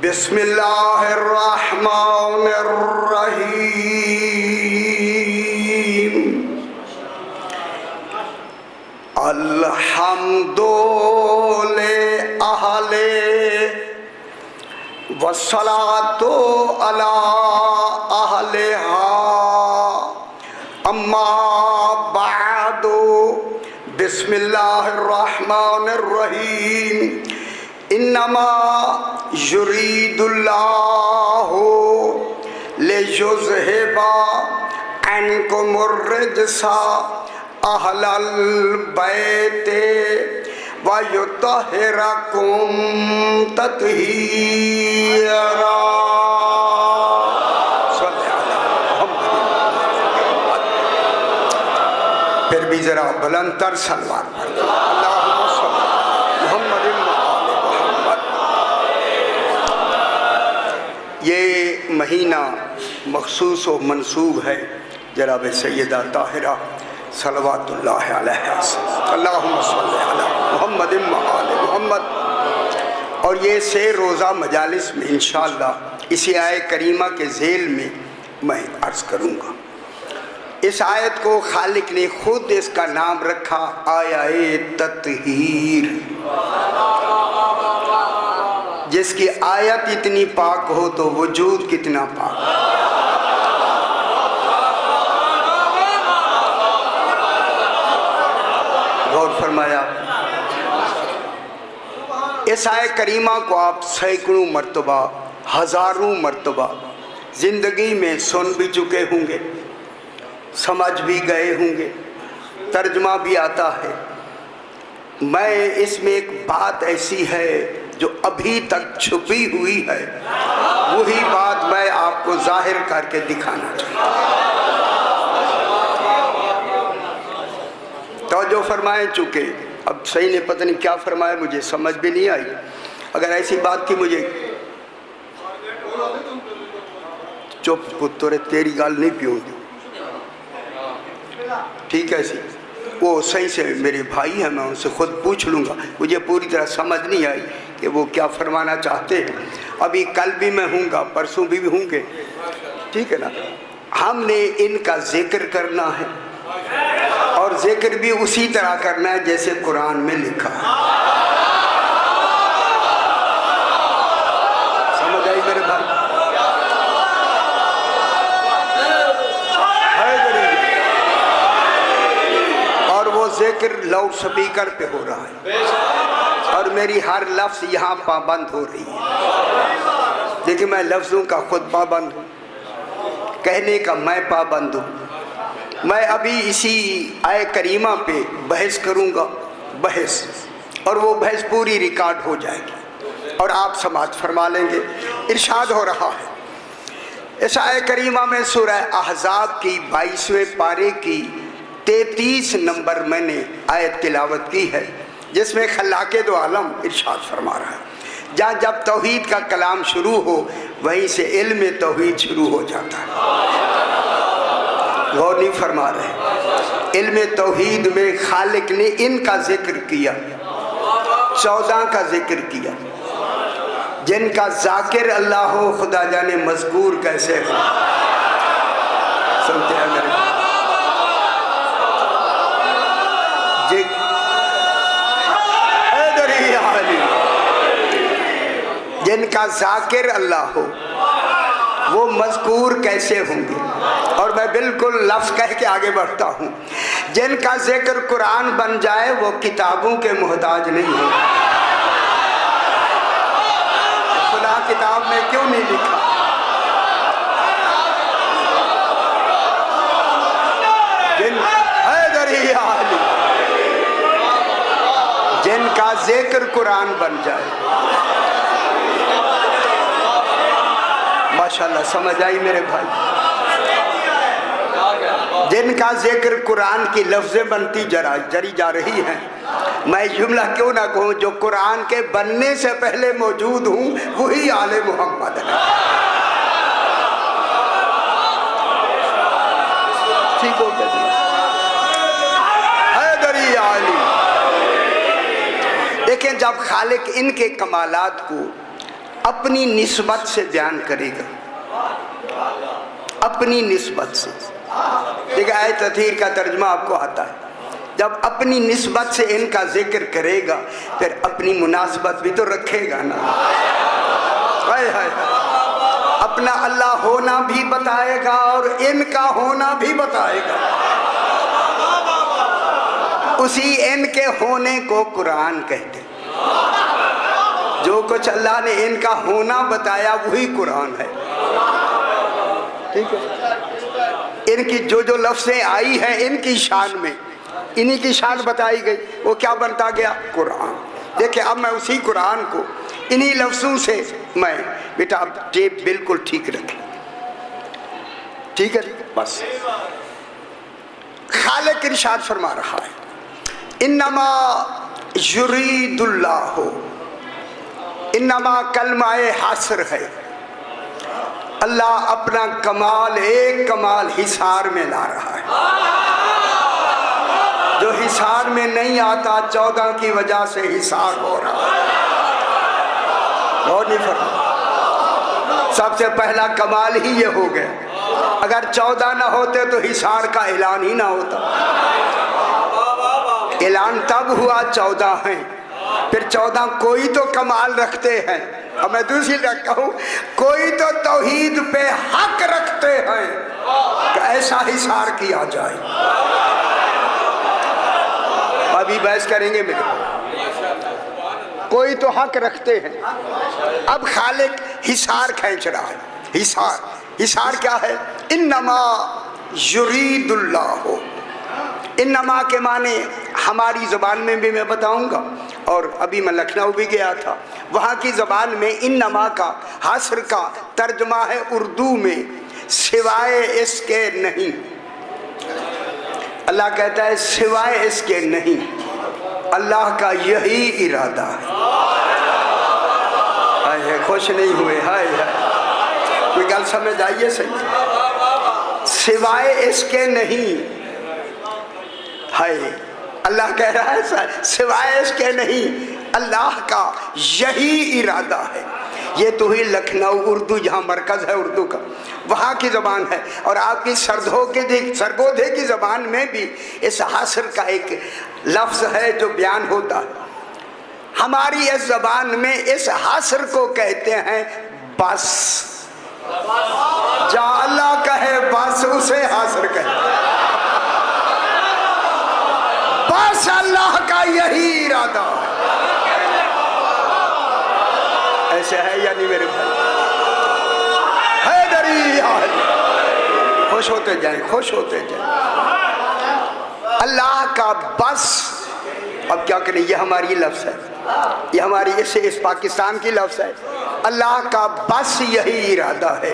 बिस्मिल्लाहिर्रहमानिर्रहीम। अल्हम्दुलिल्लाहि अहले वस्सलातु अला अहलिहा अम्मा बादु। बिस्मिल्लाहिर्रहमानिर्रहीम। इन्नमा युरीदुल्लाहु लियुज़हिबा अन्कुमुर रिज्सा अहलल बैति व युतहिरकुम तत्हीरा। फिर भी जरा बुलंदतर सलवार ये महीना मखसूस व मनसूब है जनाब सैयदा ताहिरा सल्लल्लाहु अलैहि मोहम्मद। और ये से रोज़ा मजालिस में इंशाअल्लाह इसी आयत करीमा के झेल में मैं अर्ज़ करूँगा। इस आयत को खालिक ने खुद इसका नाम रखा आयाए तत्हीर। जिसकी आयत इतनी पाक हो तो वजूद कितना पाक। गौर फरमाया। इस आयत करीमा को आप सैकड़ों मर्तबा हजारों मर्तबा जिंदगी में सुन भी चुके होंगे, समझ भी गए होंगे, तर्जमा भी आता है। मैं इसमें एक बात ऐसी है जो अभी तक छुपी हुई है, वही बात मैं आपको जाहिर करके दिखाना चाहता हूँ। तो जो फरमाए चुके, अब सही ने पता नहीं क्या फरमाया, मुझे समझ भी नहीं आई। अगर ऐसी बात थी मुझे चुप पुत्र तेरी गाल नहीं पीऊंगी, ठीक है सी। वो सही से मेरे भाई हैं, मैं उनसे खुद पूछ लूँगा। मुझे पूरी तरह समझ नहीं आई कि वो क्या फरमाना चाहते हैं। अभी कल भी मैं हूँगा, परसों भी होंगे, ठीक है ना। हमने इनका जिक्र करना है और जिक्र भी उसी तरह करना है जैसे कुरान में लिखा है। समझ आई मेरे भाई? जिक्र लाउड स्पीकर पे हो रहा है और मेरी हर लफ्ज़ यहाँ पाबंद हो रही है। देखिए मैं लफ्ज़ों का खुद पाबंद हूँ, कहने का मैं पाबंद हूँ। मैं अभी इसी आय करीमा पे बहस करूँगा, बहस, और वो बहस पूरी रिकॉर्ड हो जाएगी और आप समाअत फरमा लेंगे। इरशाद हो रहा है इस आय करीमा में सूरह अहज़ाब की 22वें पारे की 33 नंबर मैंने आयत तिलावत की है, जिसमें खल्लाके दो आलम इरशाद फरमा रहा है। जहाँ जब तौहीद का कलाम शुरू हो वहीं से इल्म तौहीद शुरू हो जाता है। गौर नहीं फरमा रहे। इल्म तौहीद में खालिक ने इनका जिक्र किया, 14 का जिक्र किया, जिनका जाकिर अल्लाह हो खुदा जाने मज़कूर कैसे हो। सुनते हैं मेरे जिनका जाकिर अल्लाह हो वो मज़कूर कैसे होंगे। और मैं बिल्कुल लफ्ज़ कह के आगे बढ़ता हूँ। जिनका जिक्र कुरान बन जाए वो किताबों के मोहताज नहीं हो। खुदा किताब में क्यों नहीं लिखा? जिनका जिक्र कुरान बन जाए, माशाल्लाह समझ आई मेरे भाई। जिनका जिक्र कुरान की लफ्ज़ें बनती जरी जा रही हैं, मैं जुमला क्यों ना कहूँ, जो कुरान के बनने से पहले मौजूद हूँ वही आले मोहम्मद है। ठीक हो गया? लेकिन जब खालिक इनके कमालात को अपनी निस्बत से बयान करेगा, अपनी निस्बत से। देखिए आयत तथहीर का तर्जुमा आपको आता है, जब अपनी निस्बत से इनका जिक्र करेगा फिर अपनी मुनासबत भी तो रखेगा ना। हाय हाय, अपना अल्लाह होना भी बताएगा और इनका होना भी बताएगा। उसी इनके होने को कुरान कहते। जो कुछ अल्लाह ने इनका होना बताया वही कुरान है। ठीक है, इनकी जो जो लफ्ज़ें आई हैं इनकी शान में, इन्हीं की शान बताई गई, वो क्या बनता गया? कुरान। देखिए अब मैं उसी कुरान को इन्हीं लफ्ज़ों से मैं, बेटा अब टेप बिल्कुल ठीक रखें, ठीक है बस। खालिक इरशाद फरमा रहा है, इन्नमा युरीदुल्लाह, इन्नमा कलमाए हासर है। अल्लाह अपना कमाल, एक कमाल हिसार में ला रहा है, जो हिसार में नहीं आता। 14 की वजह से हिसार हो रहा है। और नहीं फरमा, सबसे पहला कमाल ही ये हो गया। अगर 14 ना होते तो हिसार का ऐलान ही ना होता। ऐलान तब हुआ 14 हैं, फिर 14 कोई तो कमाल रखते हैं। अब मैं दूसरी रखता हूँ, कोई तो तौहीद पे हक रखते हैं कि ऐसा हिसार किया जाए। अभी बहस करेंगे मेरे को। कोई तो हक रखते हैं। अब खालिक हिसार खींच रहा है। हिसार, हिसार क्या है? इन्नमा युरीदुल्लाह। इन्नमा के माने हमारी ज़बान में भी मैं बताऊंगा, और अभी मैं लखनऊ भी गया था, वहाँ की ज़बान में इन्नमा का हासर का तर्जमा है उर्दू में, सिवाय इसके नहीं। अल्लाह कहता है सिवाय इसके नहीं, अल्लाह का यही इरादा है। हाय, खुश नहीं हुए? हाय हाय, कोई गल समझ आइए सही। सिवाय इसके नहीं, हाय अल्लाह कह रहा है सिवाय इसके नहीं, अल्लाह का यही इरादा है। ये तो ही लखनऊ उर्दू जहाँ मरकज़ है उर्दू का, वहाँ की ज़बान है। और आपकी सरगोधे की ज़बान में भी इस हासर का एक लफ्ज़ है जो बयान होता है। हमारी इस ज़बान में इस हासर को कहते हैं बस। जहाँ अल्लाह कहे बस, उसे हासर कहते हैं। बस अल्लाह का यही इरादा ऐसे है या नहीं मेरे भाई? है दरिया, खुश होते जाए, खुश होते जाए। अल्लाह का बस। अब क्या करें, ये हमारी लफ्ज़ है, ये हमारी इस पाकिस्तान की लफ्ज़ है। अल्लाह का बस यही इरादा है।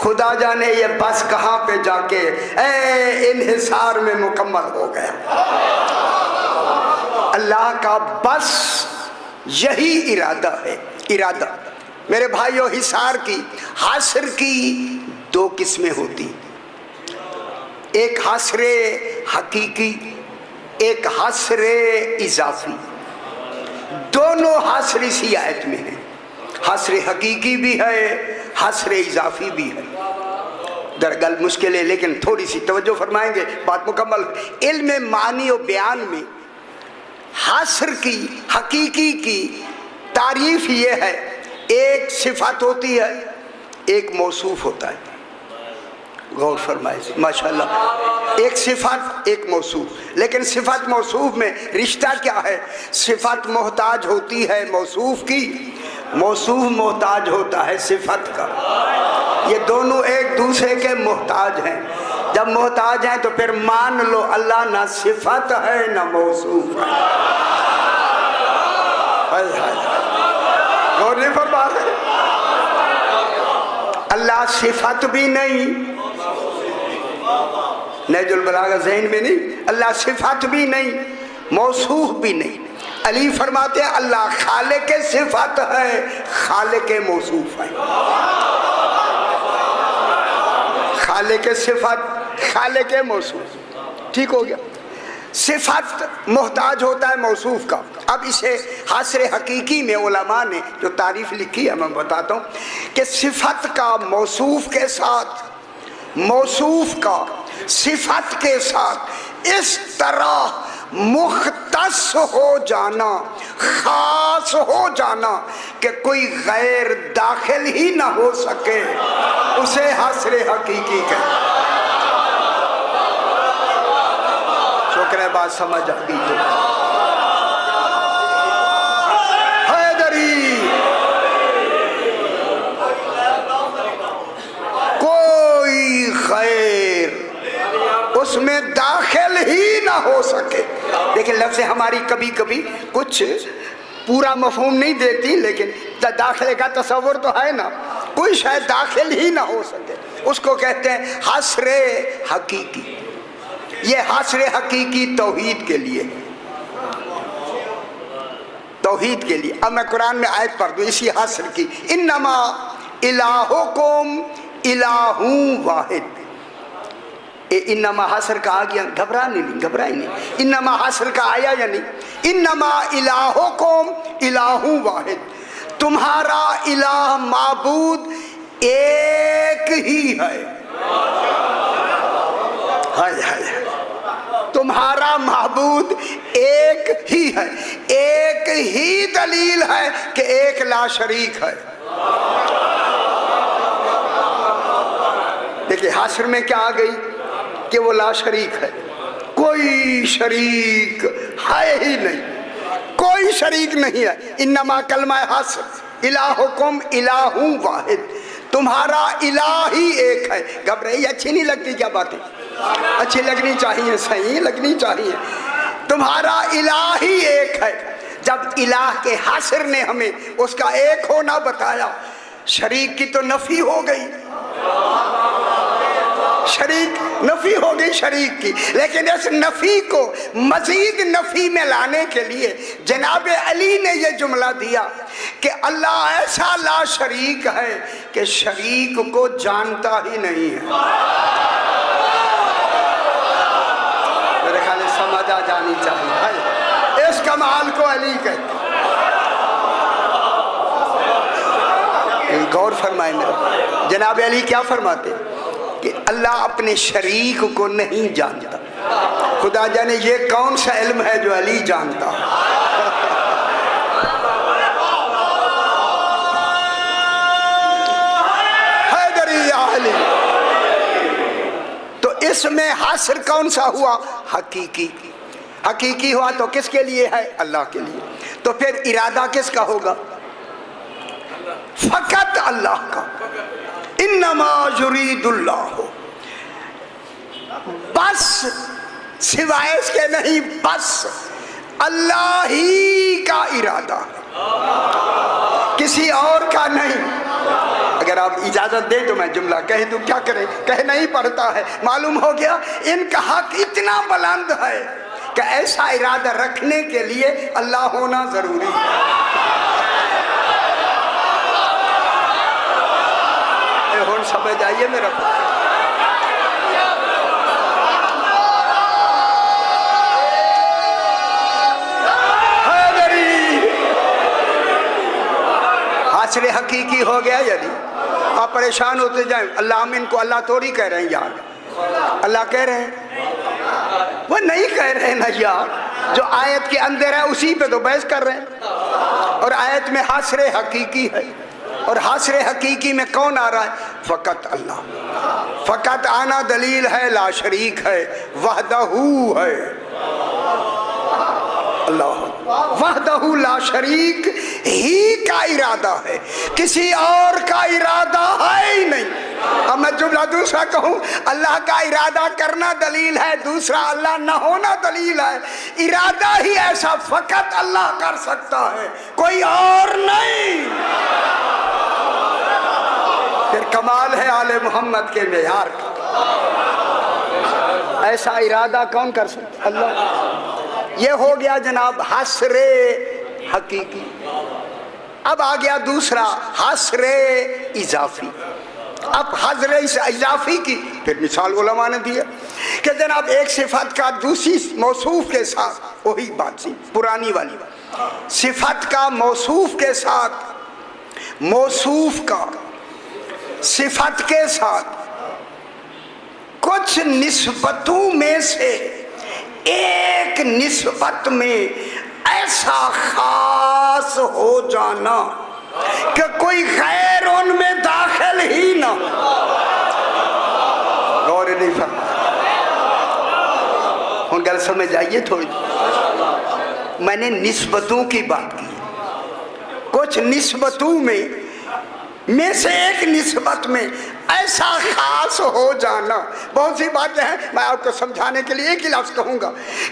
खुदा जाने ये बस कहाँ पे जाके इन्हिसार में मुकम्मल हो गया। अल्लाह का बस यही इरादा है। इरादा मेरे भाइयों, हिसार की, हासर की दो किस्में होती, एक हासरे हकीकी, एक हासरे इजाफी। दोनों हासर इसी आयत में है। हासरे हकीकी भी है, हासरे इजाफी भी है। दरगल मुश्किल है, लेकिन थोड़ी सी तवज्जो फरमाएंगे, बात मुकम्मल। इल्म मानी और बयान में हासर की, हकीकी की तारीफ ये है, एक सिफत होती है, एक मौसूफ होता है। गौर फरमाए माशाल्लाह, एक सिफत एक मौसूफ। लेकिन सिफत मौसूफ में रिश्ता क्या है? सिफत मोहताज होती है मौसूफ की, मौसूफ मोहताज होता है सिफत का। ये दोनों एक दूसरे के मोहताज हैं। जब मोहताज हैं तो फिर मान लो अल्लाह ना सिफत है ना मौसूफ है। गौर नहीं फरमा रहे? अल्लाह सिफत भी नहीं, नहजुल बलागा ज़हन में नहीं, अल्लाह सिफत भी नहीं, मौसूफ भी नहीं। अली फरमाते हैं अल्लाह खालिक सिफत है, खालिक मौसूफ है। खालिक सिफत, खालिक मौसूफ, ठीक हो गया। सिफत मोहताज होता है मौसूफ का। अब इसे हासरे हकीकी में उलमा ने जो तारीफ लिखी है मैं बताता हूँ कि सिफत का मौसूफ के साथ, मौसूफ का सिफत के साथ इस तरह मुख्तस हो जाना, खास हो जाना कि कोई गैर दाखिल ही ना हो सके, उसे हासरे हकीकी कहते। शुक्र है बात समझ आ गई। तो हैदरी कोई खैर उसमें दाखिल ही ना हो सके। लेकिन लफ्ज़ हमारी कभी कभी कुछ पूरा मफहूम नहीं देती, लेकिन दाखिले का तस्वुर तो है ना, कोई शायद दाखिल ही ना हो सके, उसको कहते हैं हासरे हकीकी। ये हासरे हकीकी तौहीद के लिए, तौहीद के लिए। अब मैं कुरान में आयत पढ़ दूं इसी हासर की, इन्नमा इलाहुकुम इलाहू वाहिद। इन्नमा हासर का आ गया, घबराई नहीं। इन्नमा हासर का आया या नहीं? इन्नमा इलाहुकुम इलाहू वाहिद, तुम्हारा इलाह माबूद एक ही है। हाय हाय, तुम्हारा माबूद एक ही है। एक ही दलील है कि एक ला शरीक है। देखिए हासर में क्या आ गई कि वो ला शरीक है, कोई शरीक है ही नहीं, कोई शरीक नहीं है। इन्नमा कलमा हासर इलाहुकुम इलाहू वाहिद, तुम्हारा इलाह ही एक है। घबराई अच्छी नहीं लगती क्या बातें? अच्छी लगनी चाहिए, सही लगनी चाहिए। तुम्हारा इलाह ही एक है। जब इलाह के हासिर ने हमें उसका एक होना बताया, शरीक की तो नफी हो गई, शरीक नफी हो गई शरीक की। लेकिन इस नफी को मजीद नफी में लाने के लिए जनाब अली ने यह जुमला दिया कि अल्लाह ऐसा ला शरीक है कि शरीक को जानता ही नहीं है। मेरे ख्याल में समझ आ जानी चाहिए, इस कमाल को अली कहते। गौर फरमाए मेरा, जनाब अली क्या फरमाते कि अल्लाह अपने शरीक को नहीं जानता। खुदा जाने ये कौन सा इल्म है जो अली जानता है। हैदरी अली। तो इसमें हासिर कौन सा हुआ? हकीकी। हकीकी हुआ तो किसके लिए है? अल्लाह के लिए। तो फिर इरादा किसका होगा? फकत अल्लाह का। इन्नमा युरीदुल्लाह, बस सिवाय इसके नहीं, बस अल्लाह ही का इरादा है, किसी और का नहीं। अगर आप इजाजत दें तो मैं जुमला कह दूं, क्या करें, कह नहीं पड़ता है। मालूम हो गया इनका हक इतना बुलंद है कि ऐसा इरादा रखने के लिए अल्लाह होना जरूरी है। समझ आइए मेरा। हासिल हकीकी हो गया। यदि आप परेशान होते जाए, अल्लाह हम इनको अल्लाह थोड़ी कह रहे हैं यार, अल्लाह कह रहे हैं, वो नहीं कह रहे हैं ना यार। जो आयत के अंदर है उसी पे तो बहस कर रहे हैं। और आयत में हासिल हकीकी है, और हासिल हकीकी में कौन आ रहा है? फकत अल्लाह। फकत आना दलील है, ला शरीक है, वहदहू है। अल्लाह वहदहू ला शरीक ही का इरादा है, किसी और का इरादा है ही नहीं। अब मैं जुमला दूसरा कहूँ, अल्लाह का इरादा करना दलील है, दूसरा अल्लाह न होना दलील है। इरादा ही ऐसा फकत अल्लाह कर सकता है, कोई और नहीं। फिर कमाल है आले मोहम्मद के मेयार का। ऐसा इरादा कौन कर सकता? अल्लाह। ये हो गया जनाब हसरे हकीकी। अब आ गया दूसरा हसरे इजाफी। अब हजरे इजाफी की फिर मिसाल उलमा ने दी है कि जनाब एक सिफत का दूसरी मौसूफ के साथ, वही बात सी पुरानी वाली, सिफत का मौसूफ के साथ, मौसूफ का सिफत के साथ कुछ निस्बतों में से एक निस्बत में ऐसा खास हो जाना कि कोई गैर उनमें दाखिल ही ना। गौर नहीं फरमा, उन गल समझ आइए थोड़ी। मैंने निस्बतों की बात की, कुछ निस्बतों में से एक निस्बत में ऐसा खास हो जाना। बहुत सी बातें हैं, मैं आपको समझाने के लिए एक ही लफ्ज कहूंगा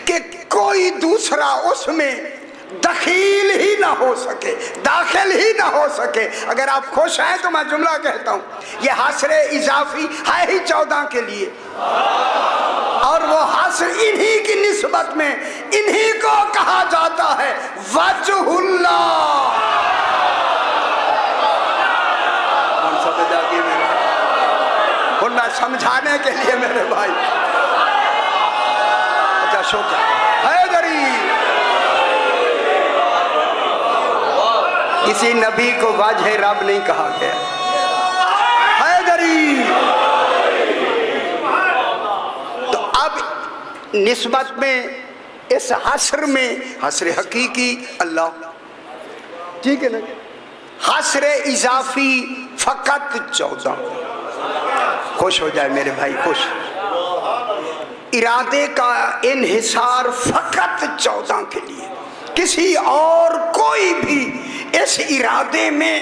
कि कोई दूसरा उसमें दखील ही ना हो सके, दाखिल ही ना हो सके। अगर आप खुश हैं तो मैं जुमला कहता हूं, ये हसरे इजाफी है ही 14 के लिए, और वो हसर इन्हीं की निस्बत में इन्हीं को कहा जाता है वजहुल्लाह। मैं समझाने के लिए मेरे भाई, अच्छा शुक्र हैदरी। किसी नबी को वाजह रब नहीं कहा गया, हैदरी। तो अब निस्बत में इस हसर में, हसर हकीकी अल्लाह, ठीक है ना, हसर इजाफी फकत 14। खुश हो जाए मेरे भाई, खुश। इरादे का इन्हिसार फकत 14 के लिए, किसी और कोई भी इस इरादे में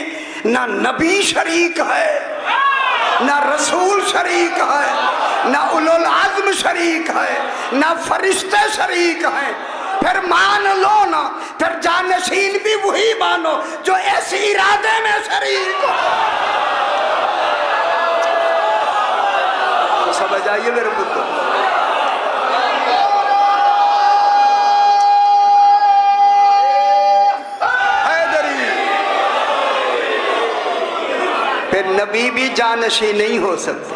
ना नबी शरीक है, ना रसूल शरीक है, ना उलुल आज़म शरीक है, ना फरिश्ते शरीक हैं। फिर मान लो ना, फिर जानशीन भी वही मानो जो इस इरादे में शरीक हो। समझ आइए मेरे पुत्र, हैदरी। फिर नबी भी जानशी नहीं हो सकते।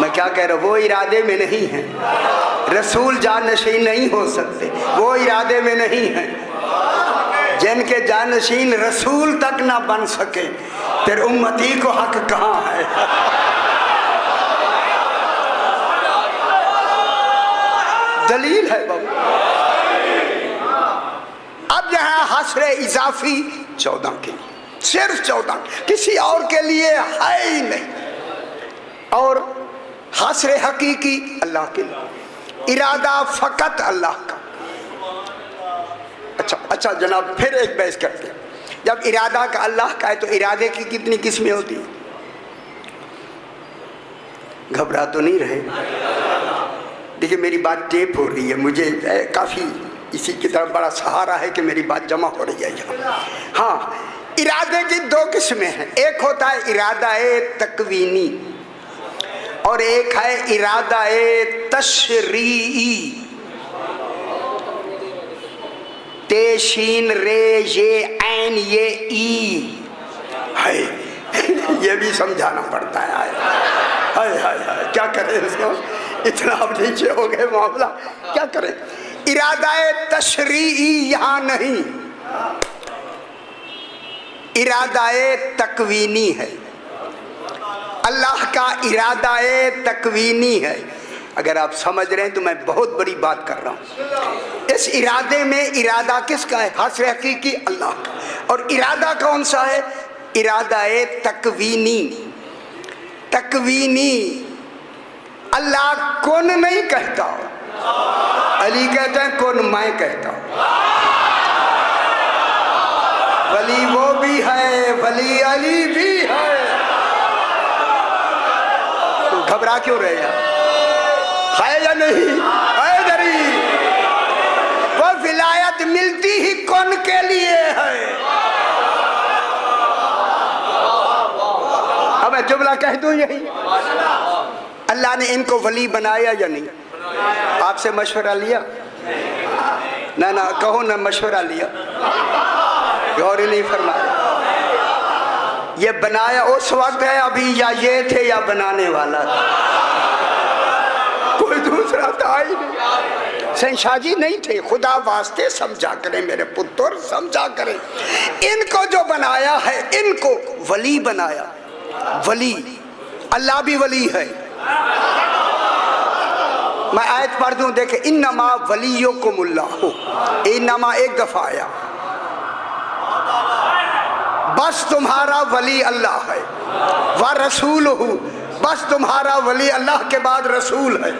मैं क्या कह रहा हूं, वो इरादे में नहीं है। रसूल जानशी नहीं हो सकते, वो इरादे में नहीं है। जिनके जानशीन रसूल तक ना बन सके, फिर उम्मती को हक कहां है। दलील है बाबू। अब यहाँ हसरे इजाफी 14 के लिए, सिर्फ 14, किसी और के लिए है ही नहीं। और हसरे हकीकी अल्लाह के लिए, इरादा फकत अल्लाह का। अच्छा जनाब, फिर एक बहस करते हैं। जब इरादा का अल्लाह का है तो इरादे की कितनी किस्में होती हैं? घबरा तो नहीं रहे? देखिए मेरी बात टेप हो रही है, मुझे काफ़ी इसी की तरफ बड़ा सहारा है कि मेरी बात जमा हो रही है यहाँ। हाँ, इरादे की 2 किस्में हैं। एक होता है इरादा-ए तकवीनी और एक है इरादा-ए तशरीई। तेशीन रे ये ऐन ये ई है, ये भी समझाना पड़ता है। हाय हाय हाय, क्या करें इसको, इतना अब नीचे हो गए मामला, क्या करें। इरादा-ए तशरीई यहाँ नहीं, इरादा-ए तकवीनी है। अल्लाह का इरादा-ए तकवीनी है। अगर आप समझ रहे हैं तो मैं बहुत बड़ी बात कर रहा हूँ। इस इरादे में इरादा किसका है? हसर हकीकी अल्लाह का। और इरादा कौन सा है? इरादा-ए तकवीनी। तकवीनी अल्लाह कौन नहीं कहता, अली कहते हैं कौन मैं कहता हूँ। वली वो भी है, वली अली भी है। तो घबरा क्यों रहे यार, है या नहीं? हैदरी, वो विलायत मिलती ही कौन के लिए है? अब मैं जुमला कह दूं यही, अल्लाह ने इनको वली बनाया या नहीं? आपसे मशवरा लिया? ना ना कहो ना, मशवरा लिया, गौर नहीं फरमाया। ये बनाया उस वक्त है अभी, या ये थे या बनाने वाला था? दूसरा था ही नहीं। शहंशाह जी नहीं थे। खुदा वास्ते समझा करें मेरे पुत्र, समझा करें। इनको जो बनाया है, इनको वली बनाया। वली, अल्लाह भी वली है। मैं आयत पढ़ दूं, देखे, इन्नमा वलियुकुमुल्लाहु, इन्नमा एक दफा आया, बस तुम्हारा वली अल्लाह है। व रसूलहु, बस तुम्हारा वली अल्लाह के बाद रसूल है।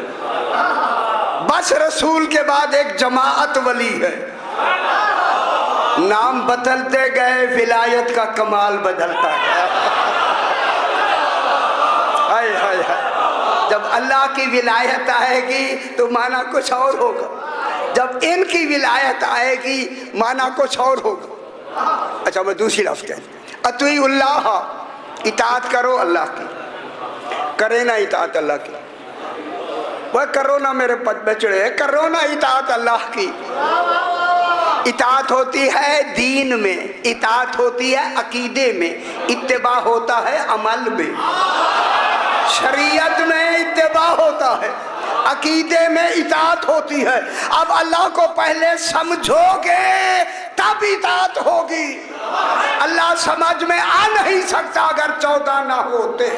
बस रसूल के बाद एक जमाअत वली है। नाम बदलते गए, विलायत का कमाल बदलता गया। हाय हाय हाय। जब अल्लाह की विलायत आएगी तो माना कुछ और होगा, जब इनकी विलायत आएगी माना कुछ और होगा। अच्छा, मैं दूसरी लफ्ज़ कहता, अतीउल्लाह, इताअत करो अल्लाह की, करे ना इताअत अल्लाह की। वह करो ना मेरे पद बचड़े, करो ना इताअत अल्लाह की। इताअत होती है दीन में, इताअत होती है अकीदे में, इत्तिबा होता है अमल में। शरीयत में इत्तिबा होता है, अकीदे में इताअत होती है। अब अल्लाह को पहले समझोगे तब इताअत होगी। अल्लाह समझ में आ नहीं सकता अगर 14 ना होते।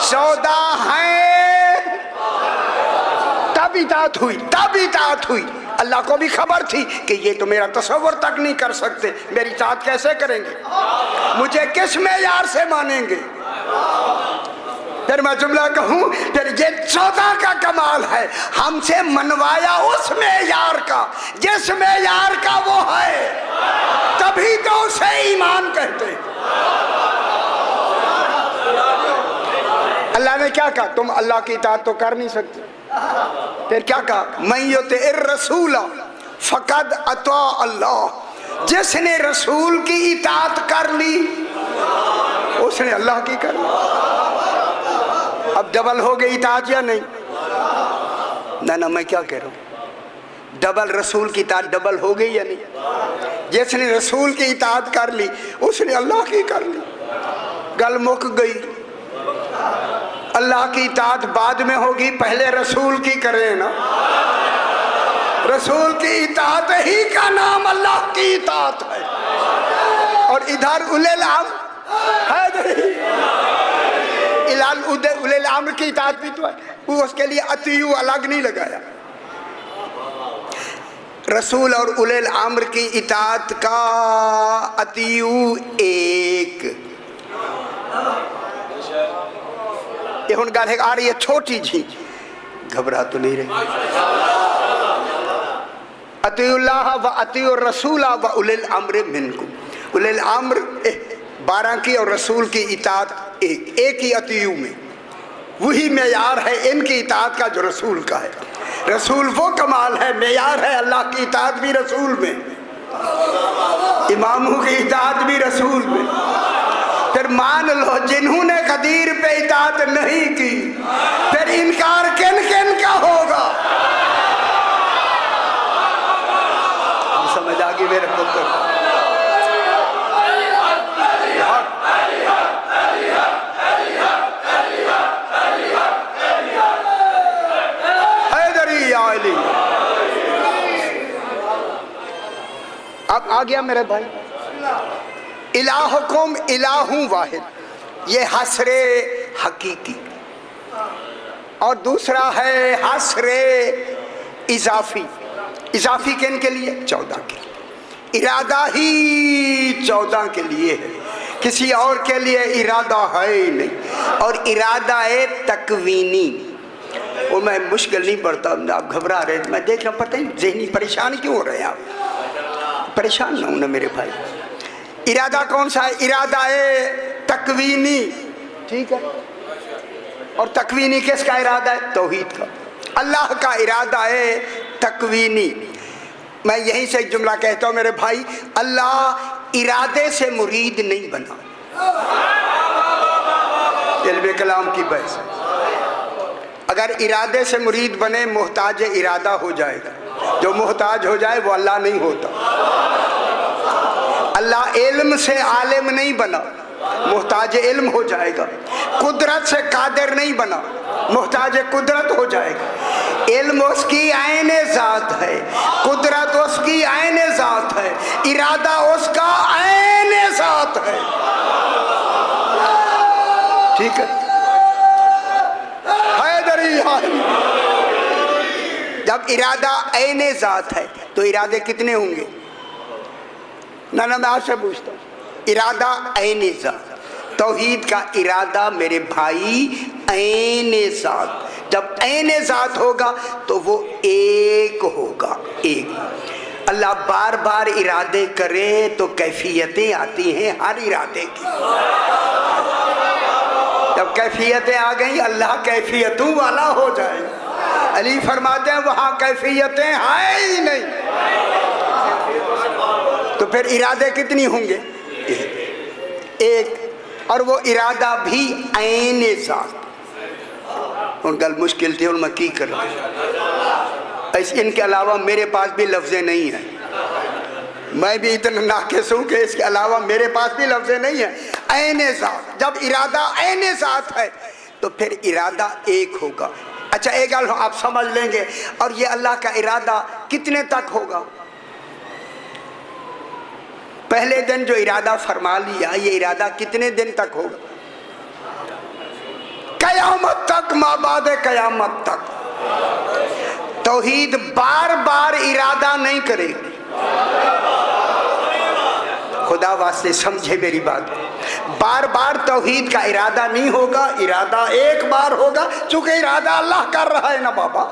14 हैं तब इताअत हुई, तब इताअत हुई। अल्लाह को भी खबर थी कि ये तो मेरा तसव्वुर तक नहीं कर सकते, मेरी इताअत कैसे करेंगे, मुझे किस मेयार से मानेंगे। फिर मैं जुमला कहूं, फिर ये 14 का कमाल है, हमसे मनवाया उस मेयार का जिस मेयार का वो है, तभी तो उसे ईमान कहते हैं। अल्लाह ने क्या कहा, तुम अल्लाह की इताअत तो कर नहीं सकते। फिर क्या कहा, मैं युतिइर रसूला फकद अता अल्लाह, जिसने रसूल की इताअत कर ली उसने अल्लाह की कर ली। अब डबल हो गई इताअत या नहीं? ना ना, मैं क्या कह रहा हूं, डबल रसूल की इताअत डबल हो गई या नहीं? जिसने रसूल की इताअत कर ली उसने अल्लाह की कर ली। गल मुक गई। अल्लाह की इताअत बाद में होगी, पहले रसूल की करें ना। रसूल की इताअत ही का नाम अल्लाह की इताअत है। और इधर उलेल अम्र है नहीं, उलेल अम्र की इताअत भी तो है, वो उसके लिए अतीयु अलग नहीं लगाया। रसूल और उलेल अम्र की इताअत का अतीयु एक। ये हुन गल आ रही है छोटी जी, घबरा तो नहीं रही। अतीउल्लाह व अतीउर रसूल व उलिल अम्र मिनकुम। उलिल अम्र 12 की और रसूल की इताअत एक ही अतीयु में। वही मेयार है इनकी इताअत का जो रसूल का है। रसूल वो कमाल है, मेयार है अल्लाह की इताअत भी रसूल में, इमामों की इताअत भी रसूल में। फिर मान लो जिन्होंने खदीर पे इताअत नहीं की, फिर इनकार किन किन का होगा? समझ आ गई मेरे पुत्र? अब आ गया मेरे भाई, इलाहुकुम इलाहु वाहिद, ये हसरे हकीकी। और दूसरा है हसरे इजाफी। इजाफी किन के लिए? 14 के लिए। इरादा ही 14 के लिए है, किसी और के लिए इरादा है ही नहीं। और इरादा है तकवीनी। वो मैं मुश्किल नहीं पड़ता, आप घबरा रहे, मैं देख रहा, पता नहीं ज़हनी परेशान क्यों हो रहे हैं आप? परेशान ना हो ना मेरे भाई। इरादा कौन सा है? इरादा है तकवीनी, ठीक है। और तकवीनी किसका इरादा है? तौहीद का। अल्लाह का इरादा है तकवीनी। मैं यहीं से एक जुमला कहता हूँ मेरे भाई, अल्लाह इरादे से मुरीद नहीं बना। इल्म कलाम की बहस। अगर इरादे से मुरीद बने मोहताज इरादा हो जाएगा। जो मोहताज हो जाए वो अल्लाह नहीं होता। अल्लाह इल्म से आलिम नहीं बना, मोहताज इल्म हो जाएगा। कुदरत से कादिर नहीं बना, मोहताज कुदरत हो जाएगा। इल्म उसकी आईने ज़ात है, कुदरत उसकी आईने ज़ात है, इरादा उसका आईने ज़ात है। ठीक है, जब इरादा आईने ज़ात है तो इरादे कितने होंगे? ना मैं आपसे पूछता हूँ, इरादा आईने ज़ात, तौहीद का इरादा मेरे भाई ऐने ज़ात। जब ऐने ज़ात होगा तो वो एक होगा, एक। अल्लाह बार बार इरादे करे तो कैफियतें आती हैं हर इरादे की। जब कैफियतें आ गई अल्लाह कैफियतों वाला हो जाए। अली फरमाते हैं वहाँ कैफियतें हैं ही नहीं, तो फिर इरादे कितनी होंगे? एक। और वो इरादा भी ऐने ज़ात। उन गल मुश्किल थी और मैं की कर ऐसे, इनके अलावा मेरे पास भी लफ्ज़ें नहीं हैं। मैं भी इतना नाक़िस हूँ कि इसके अलावा मेरे पास भी लफ्ज़ें नहीं है। ऐने ज़ात, जब इरादा ऐने ज़ात है तो फिर इरादा एक होगा। अच्छा एक गल आप समझ लेंगे, और ये अल्लाह का इरादा कितने तक होगा? पहले दिन जो इरादा फरमा लिया, ये इरादा कितने दिन तक होगा? कयामत तक, माबाद कयामत तक। तौहीद बार बार इरादा नहीं करेगी। खुदा वास्ते समझे मेरी बात, बार बार तौहीद का इरादा नहीं होगा, इरादा एक बार होगा, चूंकि इरादा अल्लाह कर रहा है ना बाबा,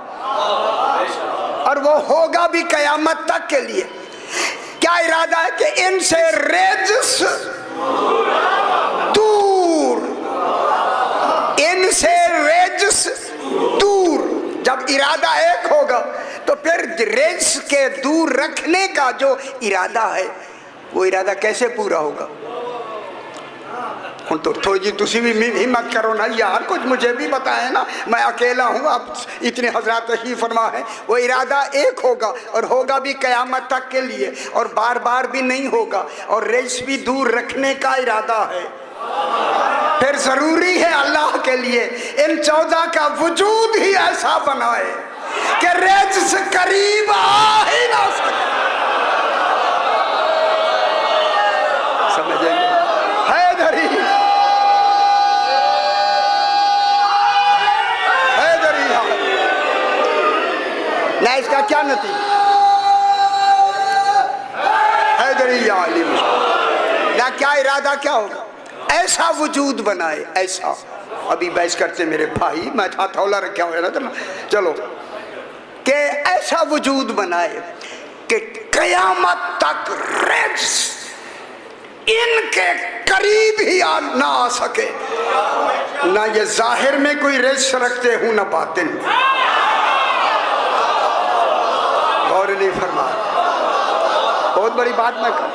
और वो होगा भी कयामत तक के लिए। क्या इरादा है कि इनसे रेजिस दूर, इनसे रेजिस दूर। जब इरादा एक होगा तो फिर रेजिस के दूर रखने का जो इरादा है वो इरादा कैसे पूरा होगा? तो थोड़ी जी तुसी भी हिम्मत करो ना यार, कुछ मुझे भी बताए ना, मैं अकेला हूँ, आप इतने हजरात तशरीफ फरमा है। वो इरादा एक होगा और होगा भी कयामत तक के लिए, और बार बार भी नहीं होगा, और रेस भी दूर रखने का इरादा है। फिर जरूरी है अल्लाह के लिए इन 14 का वजूद ही ऐसा बनाए कि रेस से करीब आ ही ना सके। समझेंगे? ना इसका क्या नतीजा है? ना क्या इरादा क्या होगा? ऐसा वजूद बनाए, ऐसा। अभी बहस करते मेरे भाई, मैं हथौला रखा हुआ है ना, तो चलो कि ऐसा वजूद बनाए कि कयामत तक रेस इनके करीब ही ना आ सके। ना ये जाहिर में कोई रेस रखते हूं ना बातिन। और नहीं फरमा, बहुत बड़ी बात मैं कर,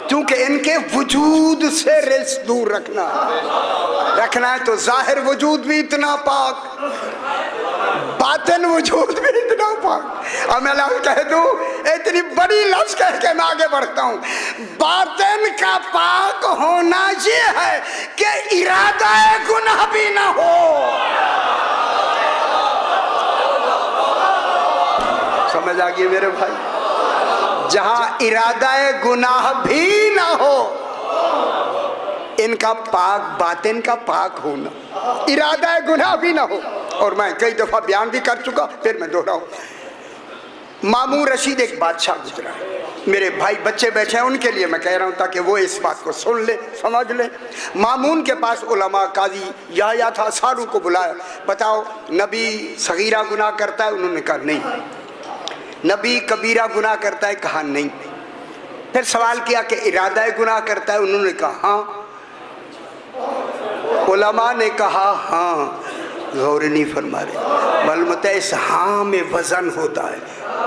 क्योंकि इनके वजूद से रेस दूर रखना है तो जाहिर वजूद भी इतना पाक, बातिन वजूद भी इतना पाक। और मैं कह दूं, इतनी बड़ी लफ्ज कह के मैं आगे बढ़ता हूं, बातिन का पाक होना ये है कि इरादा गुनाह भी ना हो। समझ आ गई मेरे भाई? जहां इरादा गुनाह भी ना हो, इनका पाक, बातिन का पाक होना, इरादा गुनाह भी ना हो। और मैं कई दफा बयान भी कर चुका, फिर मैं दोहराऊं। मामून रशीद एक बादशाह गुजरा है, मेरे भाई बच्चे बैठे हैं उनके लिए मैं कह रहा हूं ताकि वो इस बात को सुन ले, समझ ले। मामून के पास उलमा काजी याया था, सारों को बुलाया, बताओ नबी सगीरा गुनाह करता है? उन्होंने कहा नहीं। नबी कबीरा गुनाह करता है? कहा नहीं। फिर सवाल किया कि इरादा गुनाह करता है? उन्होंने कहा हाँ। उलमा ने कहा हाँ, गौर नहीं फरमा रहे। मालूम है इस हाँ में वजन होता है,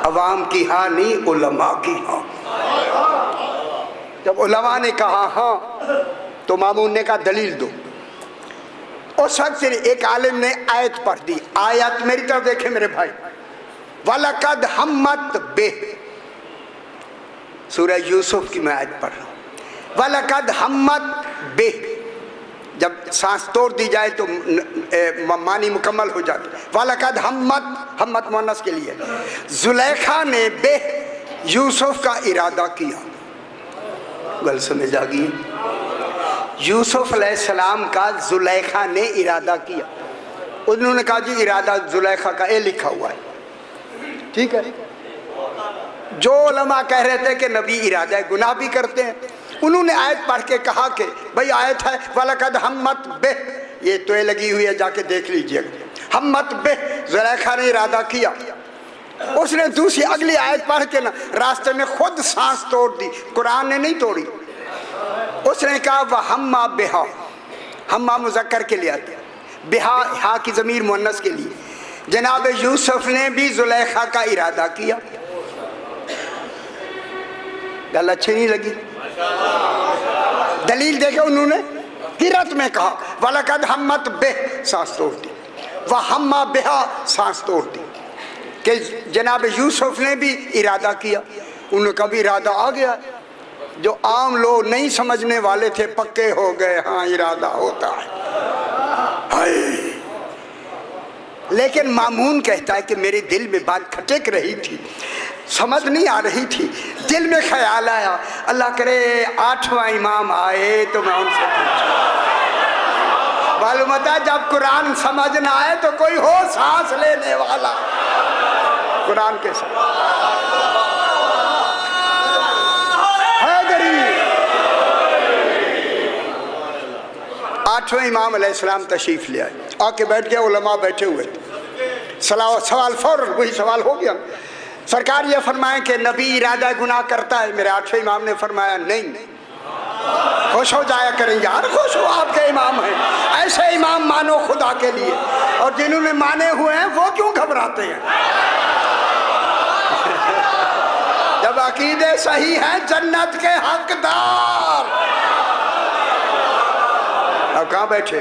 अवाम की हाँ नहीं, उलमा की हाँ। जब उलमा ने कहा हाँ तो मामून ने कहा दलील दो। उस वक्त एक आलिम ने आयत पढ़ दी। आयत मेरी तरफ देखे मेरे भाई, वलकद हम्मत बे, सूरह यूसुफ की मैं आयत पढ़ रहा हूँ। वलकद हम्मत बे, जब सांस तोड़ दी जाए तो मानी मुकम्मल हो जाती। वलकद हम्मत मुअन्नस के लिए, जुलेखा ने बे यूसुफ का इरादा किया। गल समझ आ गई? यूसुफ अलैहिस्सलाम का जुलेखा ने इरादा किया। उन्होंने कहा जी इरादा जुलेखा का ये लिखा हुआ है, ठीक है। जो उलमा कह रहे थे कि नबी इरादा गुनाह भी करते हैं, उन्होंने आयत पढ़ के कहा कि भाई आयत है वलकद हम्मत बे, ये तो लगी हुई है, जाके देख लीजिएगा। हम्मत बे, जुलेखा ने इरादा किया। उसने दूसरी अगली आयत पढ़ के ना रास्ते में खुद सांस तोड़ दी, कुरान ने नहीं तोड़ी। उसने कहा वह हम्मा बेहा, हम्मा मुज़क्कर के लिए आते, बेहा हा की ज़मीर मुअन्नस के लिए। जनाब यूसुफ ने भी जुलेखा का इरादा किया। गल अच्छी नहीं लगी? दलील देखे उन्होंने किरत में कहा वलकद हम्मत बे, सांस तोड़ दी। वह हम्मा बेहा, सांस तोड़ दी। कि जनाब यूसुफ ने भी इरादा किया। उनका भी इरादा आ गया। जो आम लोग नहीं समझने वाले थे पक्के हो गए, हाँ इरादा होता है। लेकिन मामून कहता है कि मेरे दिल में बात खटक रही थी, समझ नहीं आ रही थी, दिल में ख्याल आया अल्लाह करे 8वां इमाम आए तो मैं उनसे मालूम होता है जब कुरान समझ ना आए तो कोई हो सांस लेने वाला कुरान के साथ है गरीब। 8वें इमाम अलैहिस्सलाम तशरीफ ले आए, आके बैठ गया, उलमा बैठे हुए थे। सवाल फौरन वही सवाल हो गया। सरकार ये फरमाए कि नबी इरादा गुनाह करता है। मेरे 8वें इमाम ने फरमाया नहीं, खुश हो जाया करें यार, खुश हो, आपके इमाम हैं। ऐसे इमाम मानो खुदा के लिए, और जिन्होंने माने हुए हैं वो क्यों घबराते हैं? जब अकीदे सही है जन्नत के हकदार। अब कहाँ बैठे?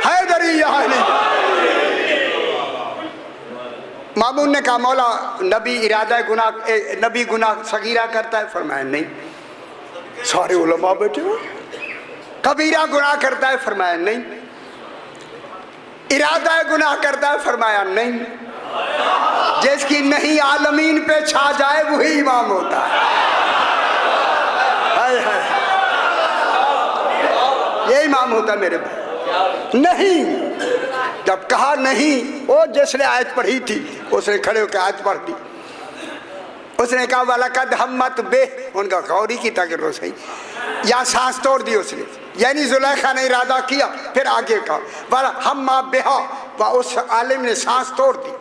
हैदरी यहाँ नहीं। मामून ने कहा मौला नबी इरादा गुनाह, नबी गुनाह सगीरा करता है? फरमाया नहीं। सारे उलमा बैठे हो। कबीरा गुनाह करता है? फरमाया नहीं। इरादा गुनाह करता है? फरमाया नहीं। जिसकी नहीं आलमीन पे छा जाए वही इमाम होता है। ये इमाम होता है मेरे भाई। नहीं, जब कहा नहीं, वो जिसने आयत पढ़ी थी उसने खड़े होकर आयत पढ़ दी। उसने कहा वलकद हम्मत बे, उनका गौरी की तक सही, या सांस तोड़ दी उसने, यानी जुलेखा ने इरादा किया। फिर आगे कहा वाला हम्मा बेहा, उस आलिम ने सांस तोड़ दी।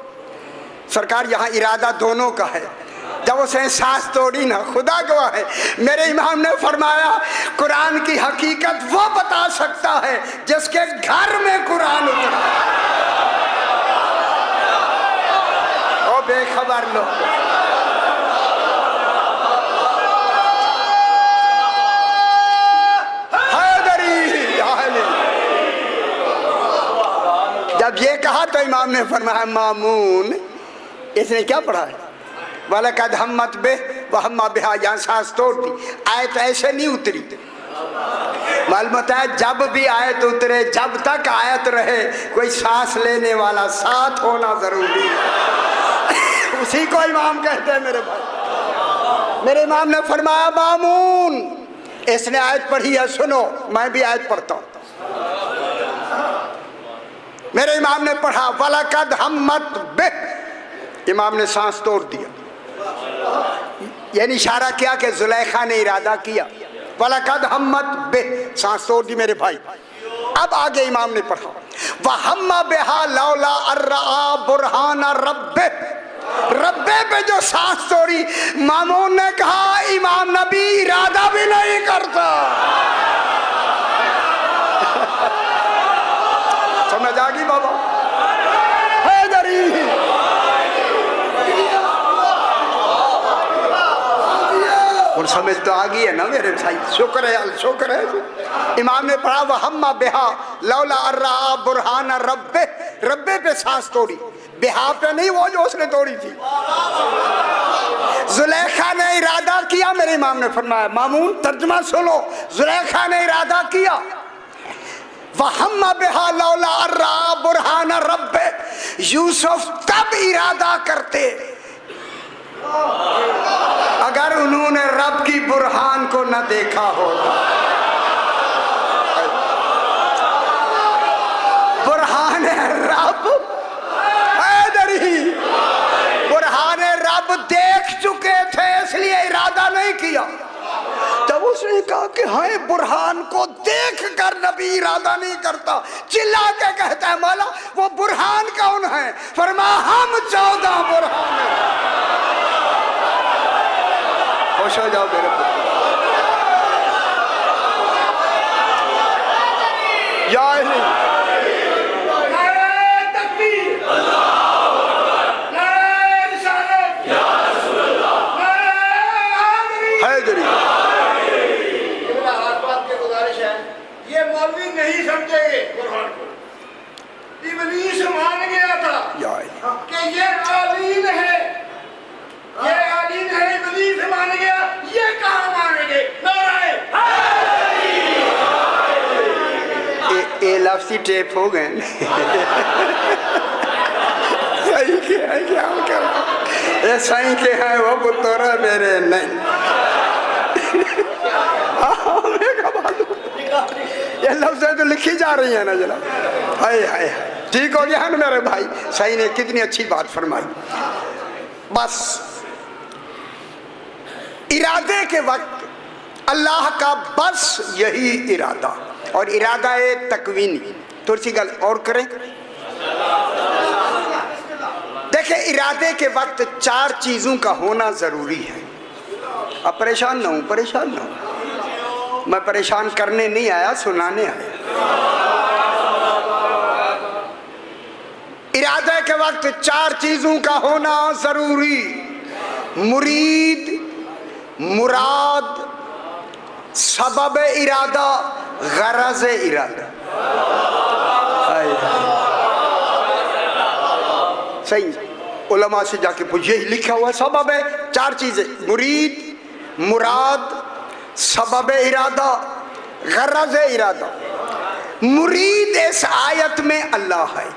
सरकार यहाँ इरादा दोनों का है। जब उसने सांस तोड़ी ना, खुदा गवाह है, मेरे इमाम ने फरमाया कुरान की हकीकत वो बता सकता है जिसके घर में कुरान उतरा। ओ बेखबर लोग, जब ये कहा तो इमाम ने फरमाया मामून, इसने क्या पढ़ा है? वलकद हम्मत बे व हम्मा बिहा, यहाँ सांस तोड़ दी। आयत ऐसे नहीं उतरी। मालूम होता है जब भी आयत उतरे, जब तक आयत रहे, कोई सांस लेने वाला साथ होना जरूरी है। उसी को इमाम कहते हैं मेरे भाई। मेरे इमाम ने फरमाया मामून, इसने आयत पढ़ी है, सुनो, मैं भी आयत पढ़ता हूँ। मेरे इमाम ने पढ़ा वलकद हम्मत बे, इमाम ने सांस तोड़ दिया, यानी इशारा किया कि जुलेखा ने इरादा किया। वलकद हम्मत बे, सांस तोड़ दी मेरे भाई। अब आगे इमाम ने पढ़ा वह हम्मा बेहा लौला अर्रा बुरहान रब्बे, रब्बे पे जो सांस तोड़ी, मामून ने कहा इमाम नबी इरादा भी नहीं करता। समझ आ गई बाबा? हैदरी और समझ तो आ गई है ना मेरे भाई? शुक्र है, शुक्र है। इमाम ने पढ़ा वह हम्मा बेहा लौला अर्रा बुरहान रब्बे, रब्बे पे सांस तोड़ी, बिहा पे नहीं, वो जो उसने तोड़ी थी। जुलेखा ने इरादा किया, मेरे इमाम ने फरमाया, मामून तर्जुमा सुनो, जुलेखा ने इरादा किया, वहम्मा बिहा लौला अर्रा बुरहान रब्बे, यूसुफ तब इरादा करते अगर उन्होंने रब की बुरहान को न देखा होता। बुरहान रब हैदरी, बुरहान रब देख चुके थे, इसलिए इरादा नहीं किया। तब उसने कहा कि हाय, बुरहान को देख कर नबी इरादा नहीं करता, चिल्ला के कहता है, मौला वो बुरहान कौन है? फरमाया हम 14 बुरहान हैं। खुश हो जाओ मेरे पुत्र। या नहीं समझेंगे कुरान को। इब्लीस मान गया था कि ये आलीन है, ये आलीन है, इब्लीस मान गया, ये कहाँ मानेंगे? ये लफ्ज़ी टेप हो गए। सही के है क्या कर, ये सही के हैं वो पुत्र मेरे नहीं। ये लफ्ज़ तो लिखी जा रही है ना जनाब। हाय हाय, ठीक हो गया ना मेरे भाई, सही ने कितनी अच्छी बात फरमाई। बस इरादे के वक्त अल्लाह का बस यही इरादा, और इरादा है तकवीनी। थोड़ी सी गल और करें, देखें इरादे के वक्त 4 चीज़ों का होना ज़रूरी है। अब परेशान ना हूँ, परेशान ना हूँ, मैं परेशान करने नहीं आया, सुनाने आया। इरादे के वक्त 4 चीज़ों का होना ज़रूरी, मुरीद, मुराद, सबब इरादा, गरज इरादा। सही उलमा से जाके पूछिए, लिखा हुआ सबब है 4 चीजें, मुरीद, मुराद, सबब इरादा, गरज इरादा। मुरीद इस आयत में अल्लाह है।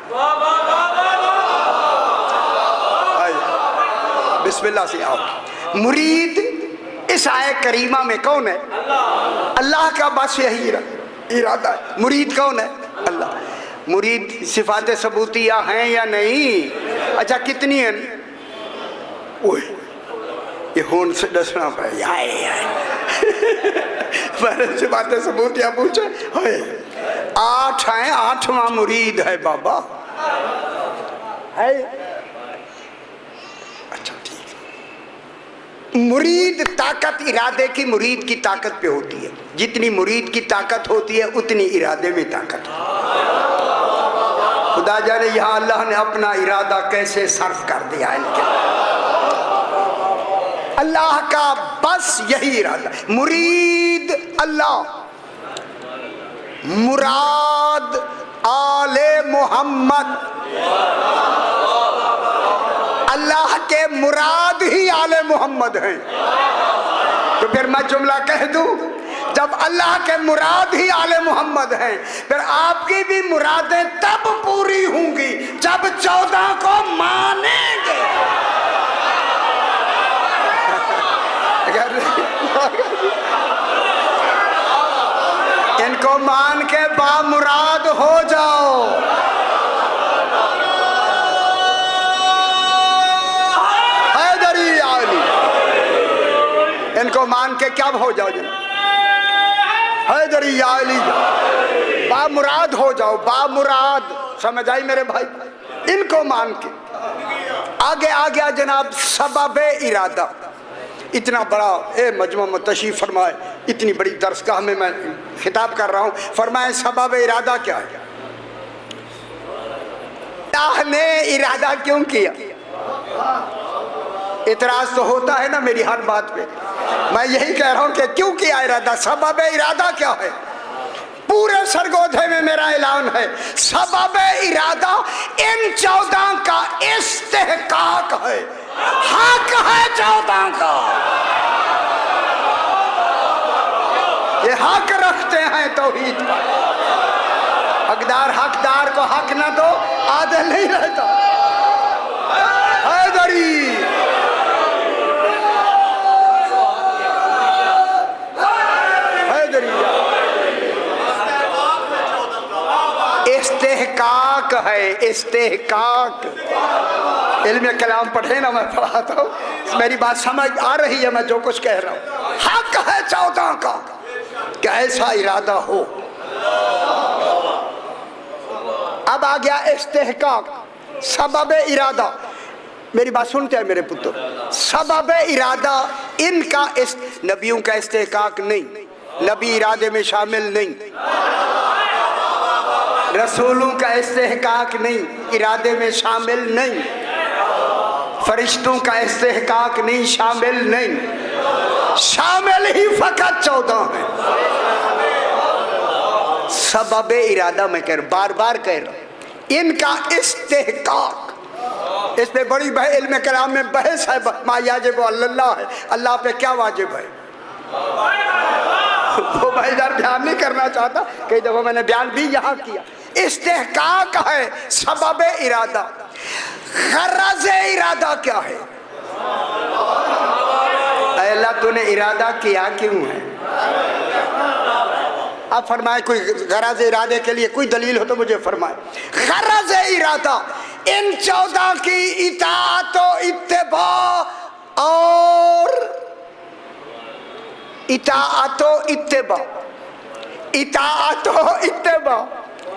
बिस्मिल्लाह से आओ। मुरीद इस आयत करीमा में कौन है? अल्लाह का बस यही इरादा है। मुरीद कौन है? अल्लाह। मुरीद सिफात सबूतिया हैं या नहीं? अच्छा कितनी है? ये होन से दसना पड़े। मैंने सिफात सबूतिया पूछे, 8 हैं, 8वां मुरीद है बाबा है। अच्छा ठीक है। मुरीद ताकत इरादे की मुरीद की ताकत पे होती है। जितनी मुरीद की ताकत होती है उतनी इरादे में ताकत है। खुदा जाने यहाँ अल्लाह ने अपना इरादा कैसे सर्फ कर दिया इनके। अल्लाह का बस यही इरादा। मुरीद अल्लाह, मुराद आले मोहम्मद। अल्लाह के मुराद ही आले मोहम्मद हैं। तो फिर मैं जुमला कह दूं, जब अल्लाह के मुराद ही आले मोहम्मद हैं, फिर आपकी भी मुरादें तब पूरी होंगी जब 14 को मानेंगे। इनको मान के बामुराद हो जाओ। हैदरी आली, इनको मान के क्या हो जाओ? हैदरी आली, बामुराद हो जाओ। बामुराद समझ आई मेरे भाई? इनको मान के आगे आ गया जनाब सबब इरादा। इतना बड़ा मजमा में तशरीफ फरमाए, इतनी बड़ी दरसगाह में मैं खिताब कर रहा हूँ। फरमाए सबब इरादा क्या है? अल्लाह ने इरादा क्यों किया? इतराज तो होता है ना मेरी हर बात पे। मैं यही कह रहा हूँ कि क्यों किया इरादा? सबब इरादा क्या है? पूरे सरगोधे में मेरा ऐलान है, सबब इरादा इन 14 का इस्तेहकाक है, हक है 14 का। ये हक रखते हैं तौहीद पर। हकदार हकदार को हक न दो, आदिल नहीं रहता। हैदरी इस्तेहकाक है, इस्तेहकाक। इल्म कलाम पढ़े ना, मैं पढ़ाता हूँ, मेरी बात समझ आ रही है मैं जो कुछ कह रहा हूँ। हक है 14 का कि ऐसा इरादा हो। अब आ गया इस्तेहकाक, सबब इरादा। मेरी बात सुनते हैं मेरे पुत्र, सबब इरादा इनका नबियों का इस्तेहकाक नहीं, नबी इरादे में शामिल नहीं, रसूलों का इस्तेहकाक नहीं, इरादे में शामिल नहीं, फरिश्तों का इस्तेहकाक नहीं, शामिल नहीं, शामिल ही फकत 14 है। सबब इरादा में कह रहा, बार बार कह रहा, इनका इस्तेहकाक। इस पे बड़ी इल्म कलाम में बहस है, मा याजिब अल्लाह है, अल्लाह पे क्या वाजिब है। वो मैं इधर बयान नहीं करना चाहता, कई दफा मैंने बयान भी यहाँ किया। इस्तेहकाक है सबब इरादा। गरज इरादा क्या है? अल्लाह तूने इरादा किया क्यों है? आप फरमाए, कोई गरज इरादे के लिए कोई दलील हो तो मुझे फरमाए। गरज इरादा इन 14 की इताअत व इत्तिबा और इताअत व इत्तिबा, इताअत व इत्तिबा।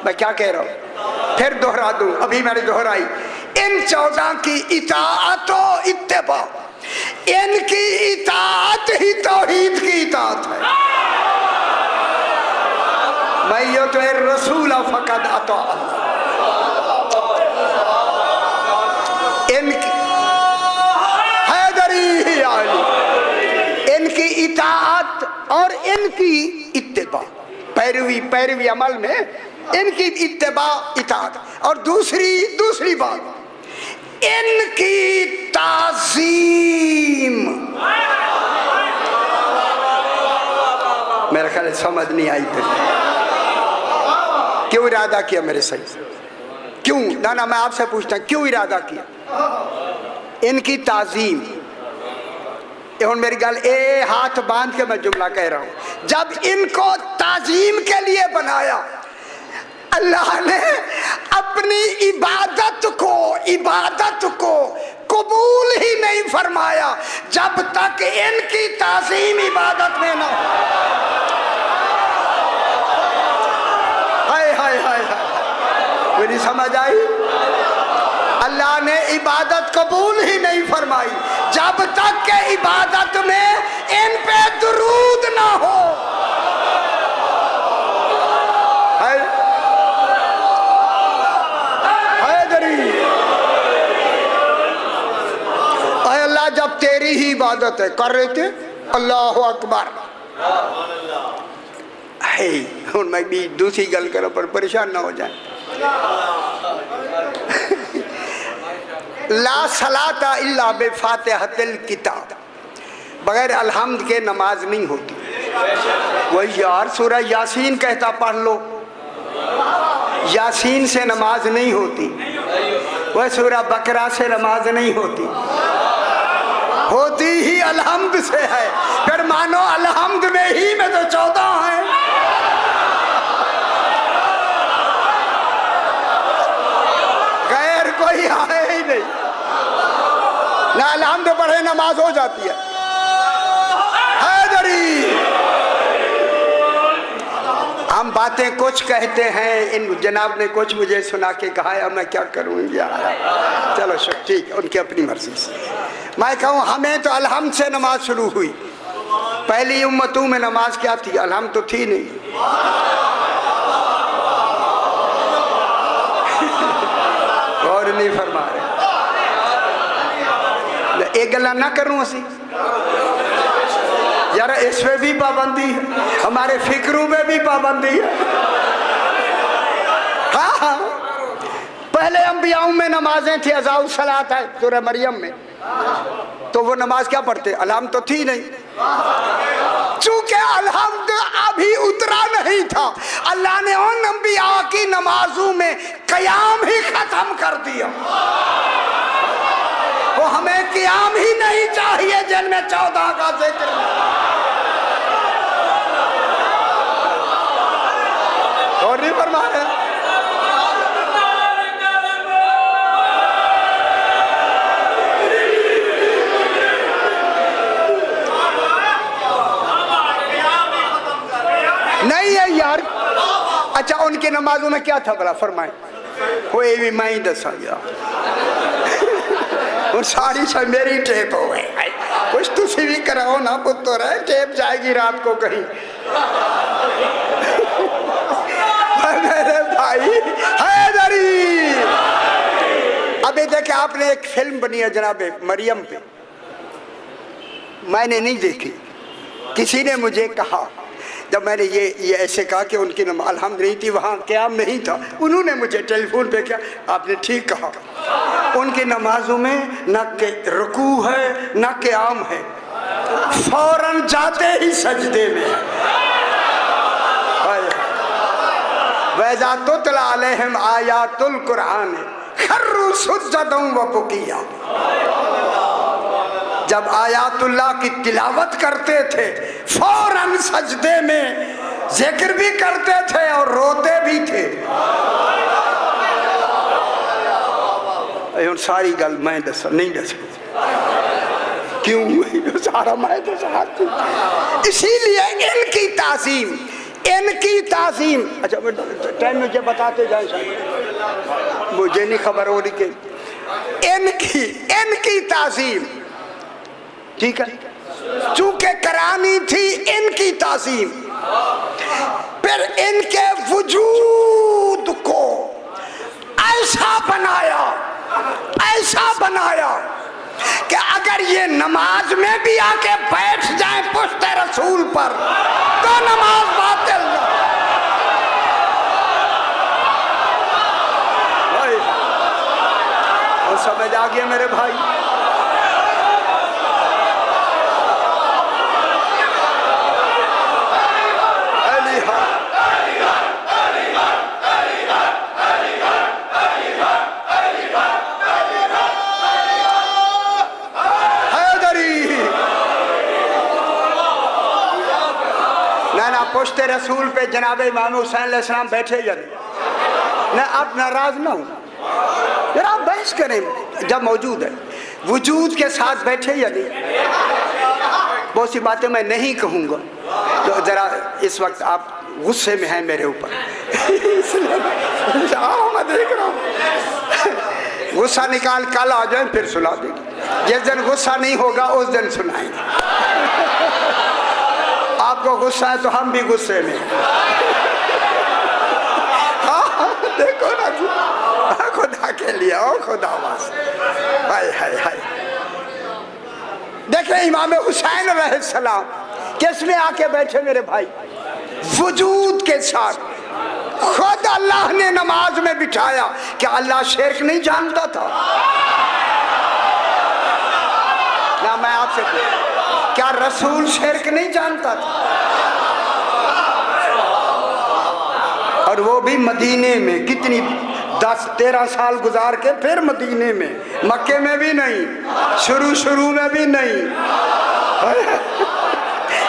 मैं क्या कह रहा हूं, फिर दोहरा दूं, अभी मैंने दोहराई। इन 14 की इताअत व इत्तिबा, इनकी इताअत ही तौहीद की इताअत है। मैं यो तो रसूल फकद अता, इनकी हैदरी आली, इनकी इताअत और इनकी इत्तिबा, पैरवी अमल में इनकी इत्तिबा इताअत। और दूसरी बात, इनकी ताज़ीम। मेरा ख्याल समझ नहीं आई फिर क्यों इरादा किया मेरे सही, क्यों ना मैं आपसे पूछता क्यों इरादा किया? इनकी ताज़ीम। ये मेरी गल ए हाथ बांध के मैं जुमला कह रहा हूं, जब इनको ताज़ीम के लिए बनाया अल्लाह ने अपनी इबादत को कबूल ही नहीं फरमाया जब तक इनकी ताज़ीम इबादत में ना। हाय हाय हाय हाय, मेरी समझ आई? अल्लाह ने इबादत कबूल ही नहीं फरमाई जब तक के इबादत में इन पे दुरूद ना हो। अल्लाह जब तेरी ही इबादत है कर रहे थे, अल्लाह अकबर है। और मैं भी दूसरी गल करो पर परेशान ना हो जाए। ला सलाता इल्ला बिफातिहतिल किताब, बगैर अलहम्द के नमाज नहीं होती। वही यार सूरह यासीन कहता पढ़ लो, यासीन से नमाज नहीं होती। वह सूरह बकरा से नमाज नहीं होती, होती ही अलहम्द से है। फिर मानो अलहम्द में ही में तो 14 है। गैर कोई आए ही नहीं, ना अलहम्द पढ़े नमाज हो जाती है। हैदरी हम बातें कुछ कहते हैं, इन जनाब ने कुछ मुझे सुना के कहा है, मैं क्या करूँ यार। चलो ठीक, उनकी अपनी मर्जी से। मैं कहूँ हमें तो अलहम्द से नमाज शुरू हुई, पहली उम्मतों में नमाज क्या थी? अलहम्द तो थी नहीं। और नहीं फरमा रहे, एक गला ना करूँ असी यार, इसमें भी पाबंदी है, हमारे फिक्रों में भी पाबंदी है। हाँ, पहले अंबियाओं में नमाजें थी, अज़ाउ सलात है सूरह मरियम में, तो वो नमाज क्या पढ़ते, अलहम्द तो थी नहीं। चूंकि अलहम्द अभी उतरा नहीं था, अल्लाह ने उन अंबिया की नमाजों में क़याम ही खत्म कर दिया। वो हमें क़याम ही नहीं चाहिए जिनमें 14 का जिक्र। और नहीं फरमा रहे, नहीं है यार। अच्छा, उनकी नमाजों में क्या था भला, फरमाए। कोई भी मैं ही दसा गया और सारी सब मेरी टेप हो गई, कुछ तुसी भी कराओ ना पुत्र है, टेप जाएगी रात को कहीं। मेरे भाई हैदरी, अभी देखे आपने एक फिल्म बनी है जनाबे मरियम पे, मैंने नहीं देखी, किसी ने मुझे कहा, जब मैंने ये ऐसे कहा कि उनकी नमाज अलहम्द नहीं थी, वहाँ क़याम नहीं था, उन्होंने मुझे टेलीफोन पे किया, आपने ठीक कहा, उनकी नमाजों में न के रुकू है न क़याम है, फौरन जाते ही सजदे में। वैज़ा तुतला अलैहिम आयातुल कुरान खर्रू सुज्जदन व बुकिया, जब आयातुल्लाह की तिलावत करते थे फौरन सजदे में जिक्र भी करते थे और रोते भी थे। सारी गल मैं दस नहीं दस क्यों, सारा मैं दस। इसीलिए इनकी ताज़ीम, अच्छा टाइम मुझे बताते जाए, मुझे नहीं खबर हो रही कि इनकी ताज़ीम, ठीक है, चूंकि करानी थी इनकी ताज़ीम, फिर इनके वजूद को ऐसा बनाया कि अगर ये नमाज में भी आके बैठ जाए पुश्ते रसूल पर तो नमाज बातिल। और समझ आ गया मेरे भाई। पुश्ते रसूल पे जनाब इमाम हुसैन अलैहिस्सलाम बैठे यदि न, आप नाराज ना हो जरा, आप बहस करें जब मौजूद है, वजूद के साथ बैठे यदि, बहुत सी बातें मैं नहीं कहूँगा, तो जरा इस वक्त आप गुस्से में हैं मेरे ऊपर इसलिए मैं देख रहा हूँ। गुस्सा निकाल कल आ जाए फिर सुना देंगे, जिस दिन गुस्सा नहीं होगा उस दिन सुनाएंगे। आपको गुस्सा है तो हम भी गुस्से में। हाँ, देखो ना जी, खुदा के लिए, ओ खुदा वास्ते, हाय हाय हाय। देखें इमाम हुसैन अलैहिस्सलाम किस में आके बैठे मेरे भाई, वजूद के साथ। खुद अल्लाह ने नमाज में बिठाया। क्या अल्लाह शिर्क नहीं जानता था? ना मैं आपसे क्या रसूल शिर्क नहीं जानता था? और वो भी मदीने में, कितनी 10-13 साल गुजार के फिर मदीने में, मक्के में भी नहीं, शुरू में भी नहीं।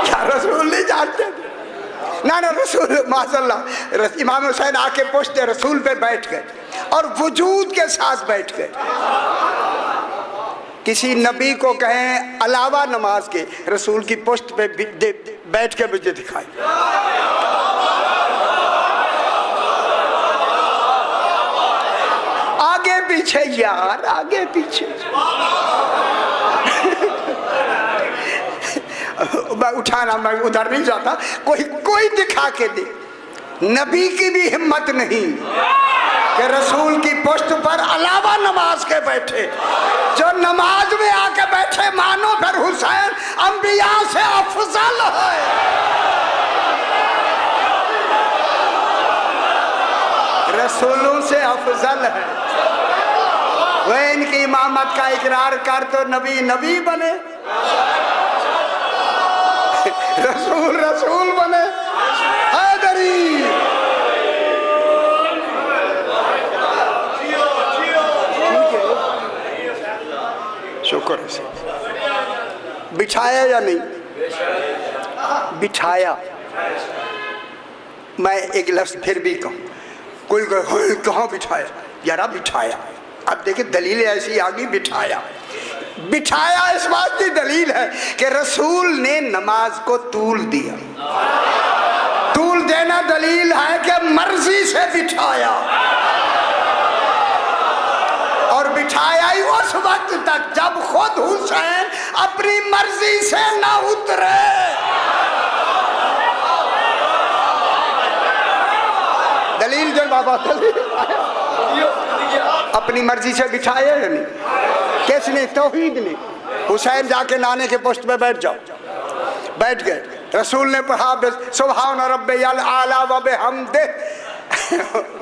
क्या रसूल नहीं जानते? ना रसूल माशाल्लाह, इमाम हुसैन आके पूछते रसूल पे बैठ गए और वजूद के साथ बैठ गए। किसी नबी को कहें अलावा नमाज के रसूल की पुश्त पे बैठ के मुझे दिखाई। आगे पीछे यार, आगे पीछे उठाना, मैं उधर नहीं जाता, कोई दिखा के दे। नबी की भी हिम्मत नहीं कि रसूल की पुश्त पर अलावा नमाज के बैठे। जो नमाज में आके बैठे मानो फिर हुसैन अंबिया से अफजल है। रसूलों से अफजल है। वह इनकी इमामत का इकरार कर तो नबी नबी बने, रसूल रसूल बने। हैदरी शुक्र है। बिछाया या नहीं बिछाया? मैं एक लफ्ज फिर भी कहूँ, कोई कहाँ बिछाया? यारा बिछाया। अब देखिए दलील ऐसी आ गई, बिठाया। बिठाया इस बात की दलील है कि रसूल ने नमाज को तूल दिया। तूल देना दलील है कि मर्जी से बिठाया, और बिठाया ही उस वक्त तक जब खुद हुसैन अपनी मर्जी से ना उतरे। दलील जो बाबा, अपनी मर्जी से बिछाया या नहीं? किसने? तौहीद ने। हुसैन जाके नाने के पोस्ट पे बैठ जाओ, बैठ गए। रसूल ने पढ़ा सुभान रब्बियल आला व बिहम्दे।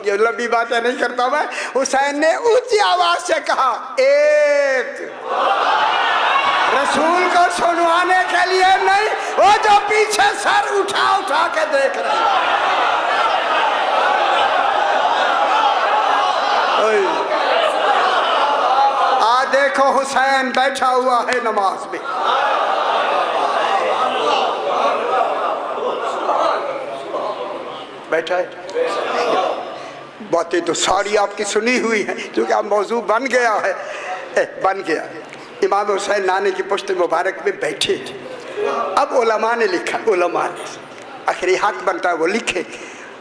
ये लंबी बातें नहीं करता मैं। हुसैन ने ऊंची आवाज से कहा एक, रसूल को सुनवाने के लिए नहीं, वो जो पीछे सर उठा उठा के देख रहे हैं। देखो हुसैन बैठा हुआ है नमाज में। बैठा है। बातें तो सारी आपकी सुनी हुई है, क्योंकि अब मौजू बन गया है, बन गया। इमाम हुसैन नाने की पुश्त मुबारक में बैठे थे। अब उलमा ने लिखा, उलमा ने आखिरी हक बनता है वो लिखे।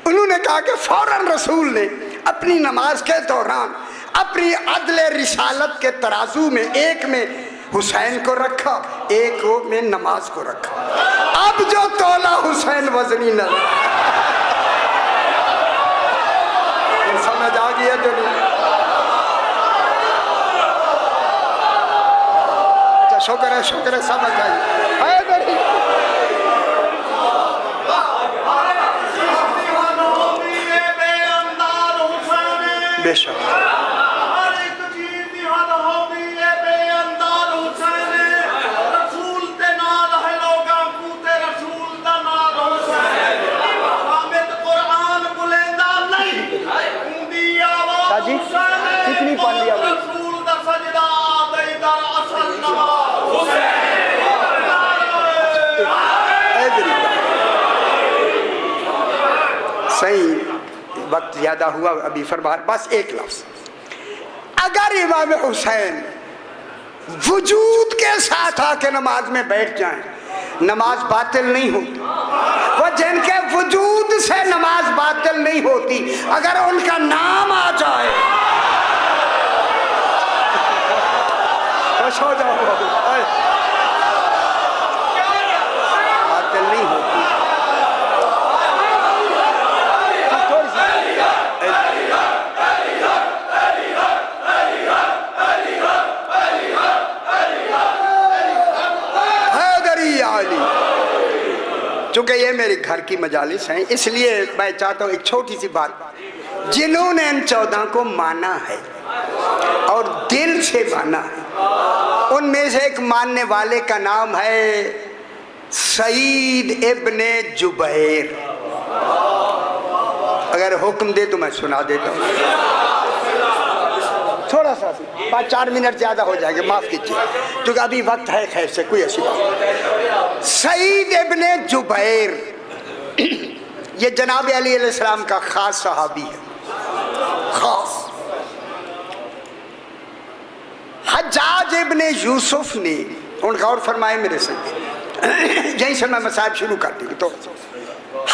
उन्होंने कहा कि फौरन रसूल ने अपनी नमाज के दौरान अपनी अदले रिसालत के तराजू में एक में हुसैन को रखा, एक में नमाज को रखा। अब जो तोला हुसैन वजनी न, समझ आ गया जो नहीं? अच्छा शुक्र है, शुक्र है, समझ आई। बेशक जी कितनी पढ़ लिया सही। वक्त ज्यादा हुआ अभी फरमान, बस एक लफ्ज। अगर इमाम हुसैन वजूद के साथ आके नमाज में बैठ जाएं, नमाज बातिल नहीं होती। वो जिनके वजूद से नमाज बातिल नहीं होती, अगर उनका नाम आ जाए खुश हो जाओ, बातिल नहीं होती। चूंकि ये मेरे घर की मजालिस हैं, इसलिए मैं चाहता हूँ एक छोटी सी बात। जिन्होंने इन 14 को माना है और दिल से माना है, उनमें से एक मानने वाले का नाम है सईद इब्ने जुबैर। अगर हुक्म दे तो मैं सुना देता हूँ, थोड़ा सा 5-4 मिनट ज्यादा हो जाएंगे, माफ कीजिए, क्योंकि अभी वक्त है। खैर से कोई ऐसी बात। सईद इब्ने जुबैर ये जनाब अली अलैहिस्सलाम का खास सहाबी है, खास। हज्जाज इब्ने यूसुफ ने, उनका और फरमाए मेरे से, यहीं से मैं मसाइब शुरू कर दी। तो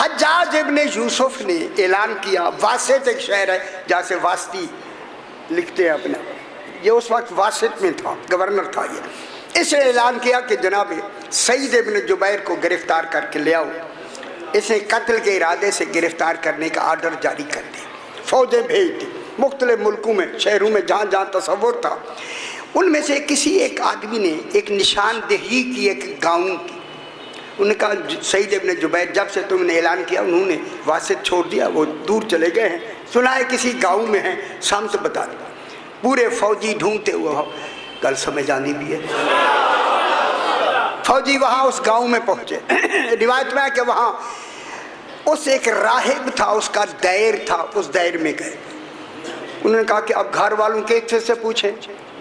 हज्जाज इब्ने यूसुफ ने ऐलान किया, वासित एक शहर है जहाँ से वास्ती लिखते हैं अपने, ये उस वक्त वासित में था, गवर्नर था ये। इसने ऐलान किया कि जनाब सईद इब्ने जुबैर को गिरफ्तार करके ले आओ। इसने कत्ल के इरादे से गिरफ्तार करने का आर्डर जारी कर दिया। फौजें भेज दी मुख्तलिफ मुल्कों में, शहरों में, जहाँ जहाँ तसव्वुर था। उनमें से किसी एक आदमी ने एक निशानदेही की एक गाँव की। उन्होंने कहा सईद इब्ने जुबैर, जब से तुमने ऐलान किया उन्होंने वासित छोड़ दिया, वो दूर चले गए हैं, सुना है किसी गांव में है, शाम से बता दो। पूरे फौजी ढूंढते हुए हो, कल समय जानी भी है। फौजी वहां उस गांव में पहुंचे। रिवायत में है कि वहां उस एक राहिब था, उसका दैर था, उस दैर में गए। उन्होंने कहा कि अब घर वालों के से पूछें,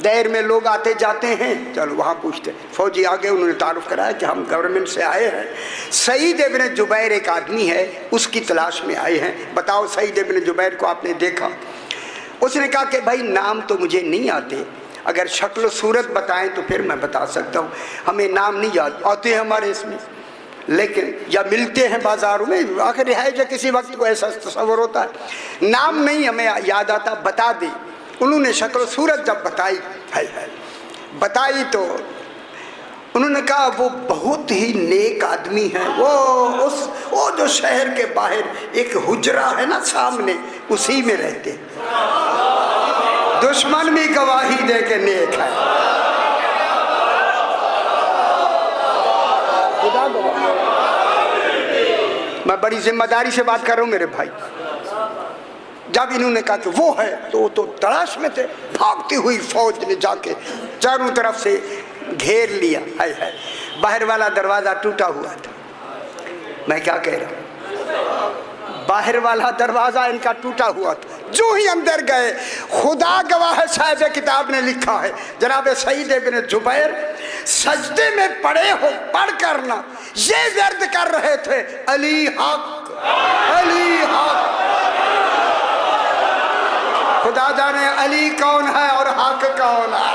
दैर में लोग आते जाते हैं, चलो वहाँ पूछते। फौजी आगे, उन्होंने तारुफ कराया कि हम गवर्नमेंट से आए हैं, सईद इब्न जुबैर एक आदमी है, उसकी तलाश में आए हैं, बताओ सईद इब्न जुबैर को आपने देखा? उसने कहा कि भाई नाम तो मुझे नहीं आते, अगर शक्ल सूरत बताएं तो फिर मैं बता सकता हूँ, हमें नाम नहीं याद आते हैं हमारे इसमें, लेकिन या मिलते हैं बाजारों में, आखिर है जो किसी वक्त को ऐसा तस्वर होता है, नाम नहीं हमें याद आता, बता दे। उन्होंने शक्ल सूरत जब बताई बताई तो उन्होंने कहा वो बहुत ही नेक आदमी है, वो जो शहर के बाहर एक हुजरा है ना सामने, उसी में रहते, दुश्मन भी गवाही दे के नेक है। मैं बड़ी जिम्मेदारी से बात कर रहा हूं मेरे भाई। जब इन्होंने कहा कि वो है तो तलाश में थे, भागती हुई फौज ने जाके चारों तरफ से घेर लिया। है बाहर वाला दरवाजा टूटा हुआ था। मैं क्या कह रहा हूं, बाहर वाला दरवाजा इनका टूटा हुआ था। जो ही अंदर गए, खुदा गवाह है, साहिब किताब ने लिखा है, जनाब सईद इब्न जुबैर सजदे में पड़े हो, पढ़ करना ये वर्द कर रहे थे, अली हक, अली हक। खुदा जाने अली कौन है और हक कौन है,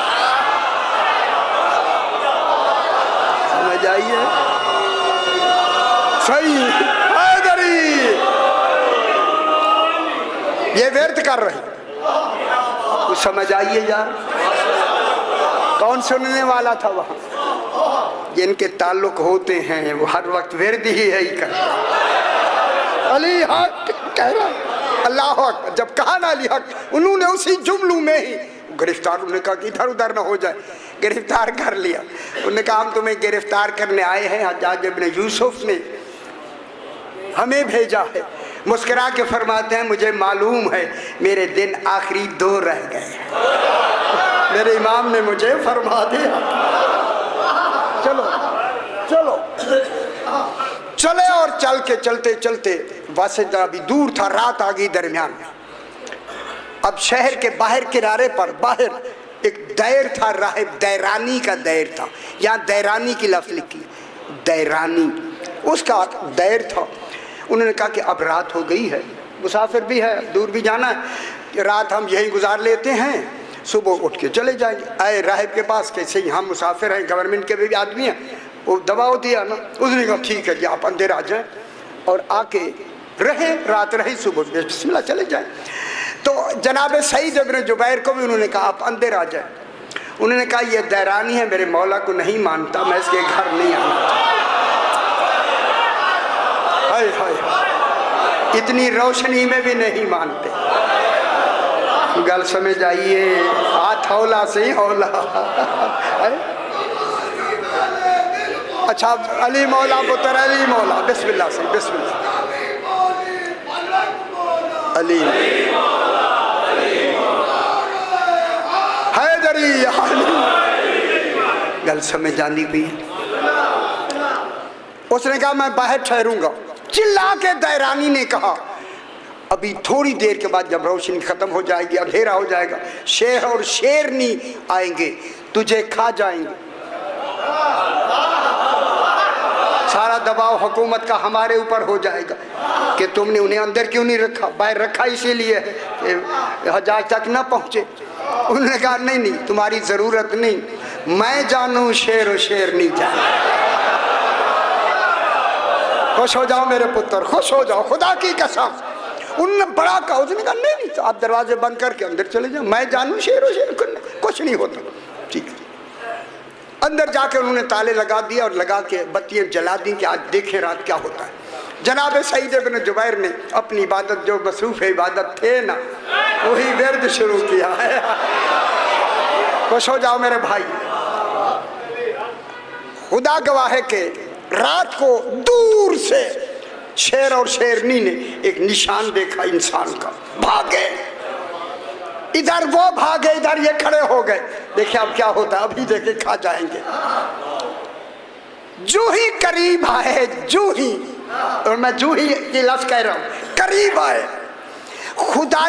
समझ आइए? सही हैदरी ये व्यर्थ कर रहे, कुछ समझ आइए यार। कौन सुनने वाला था वहां? जिनके ताल्लुक होते हैं वो हर वक्त व्यर्थ ही है ही कर, अली हक कह रहा, अल्लाह हक। जब कहा ना अली हक, उन्होंने उसी जुमलू में ही गिरफ्तार, उन्होंने कहा कि इधर उधर ना हो जाए, गिरफ्तार कर लिया। उन्होंने कहा हम तुम्हें गिरफ्तार करने आए हैं, हज्जाज इब्न यूसुफ ने हमें भेजा है। मुस्कुरा के फरमाते हैं मुझे मालूम है मेरे दिन आखिरी 2 रह गए, मेरे इमाम ने मुझे फरमा दिया। चलो चलो चले, और चल के चलते चलते वैसे अभी दूर था, रात आ गई दरमियान में। अब शहर के बाहर किनारे पर बाहर एक दैर था, राहिब दैरानी का दैर था, यहाँ दैरानी की लफ्ज़ लिखी, दैरानी उसका दैर था। उन्होंने कहा कि अब रात हो गई है, मुसाफिर भी है, दूर भी जाना है, रात हम यहीं गुजार लेते हैं, सुबह उठ के चले जाएंगे। आए राहिब के पास, कैसे ही हम मुसाफिर हैं, गवर्नमेंट के भी आदमी हैं, वो दबा होती है ना। उसने कहा ठीक है जी आप अंदर आ जाएं, और आके रहे, रात रही, सुबह बिस्मिल्लाह चले जाएं। तो जनाब सईद इब्न जुबैर को भी उन्होंने कहा आप अंदर आ जाएं। उन्होंने कहा ये दैरानी है, मेरे मौला को नहीं मानता, मैं इसके घर नहीं आना। हाय हाय, इतनी रोशनी में भी नहीं मानते। गल समझ आइए, हाथ हौला से ही हौला। अच्छा अली मौला पुत्र अली मौला, बिस्मिल्लाह से बिस्मिल्लाह, अली हैदरी, गल समझ आनी भी। उसने कहा मैं बाहर ठहरूंगा। चिल्ला के दैरानी ने कहा अभी थोड़ी देर के बाद जब रोशनी खत्म हो जाएगी, अंधेरा हो जाएगा, शेर और शेरनी आएंगे, तुझे खा जाएंगे। सारा दबाव हुकूमत का हमारे ऊपर हो जाएगा कि तुमने उन्हें अंदर क्यों नहीं रखा, बाहर रखा इसीलिए है कि हजाज तक ना पहुंचे। उन्होंने कहा नहीं नहीं तुम्हारी जरूरत नहीं, मैं जानूं शेर और शेरनी जाने। खुश हो जाओ मेरे पुत्र, खुश हो जाओ, खुदा की कसम। उनने बड़ा कहा, उसने कहा नहीं नहीं तो आप दरवाजे बंद करके अंदर चले जाओ, मैं जानूं शेर शेर कुछ नहीं होता। ठीक है, अंदर जाके उन्होंने ताले लगा दिया और लगा के बत्तियां जला दी कि आज देखें रात क्या होता है। जनाब सईद इब्न जुबैर ने अपनी इबादत, जो मसरूफ इबादत थे ना, वही वर्द शुरू किया है। खुश हो जाओ मेरे भाई, खुदा गवाह है के रात को दूर से शेर और शेरनी ने एक निशान देखा इंसान का, भागे, इधर वो भागे, इधर ये खड़े हो गए। देखिए अब क्या होता है, अभी देखे खा जाएंगे। जूही करीब आए, जूही, और मैं जूही की लफ्ज कह रहा हूं, करीब आए, खुदा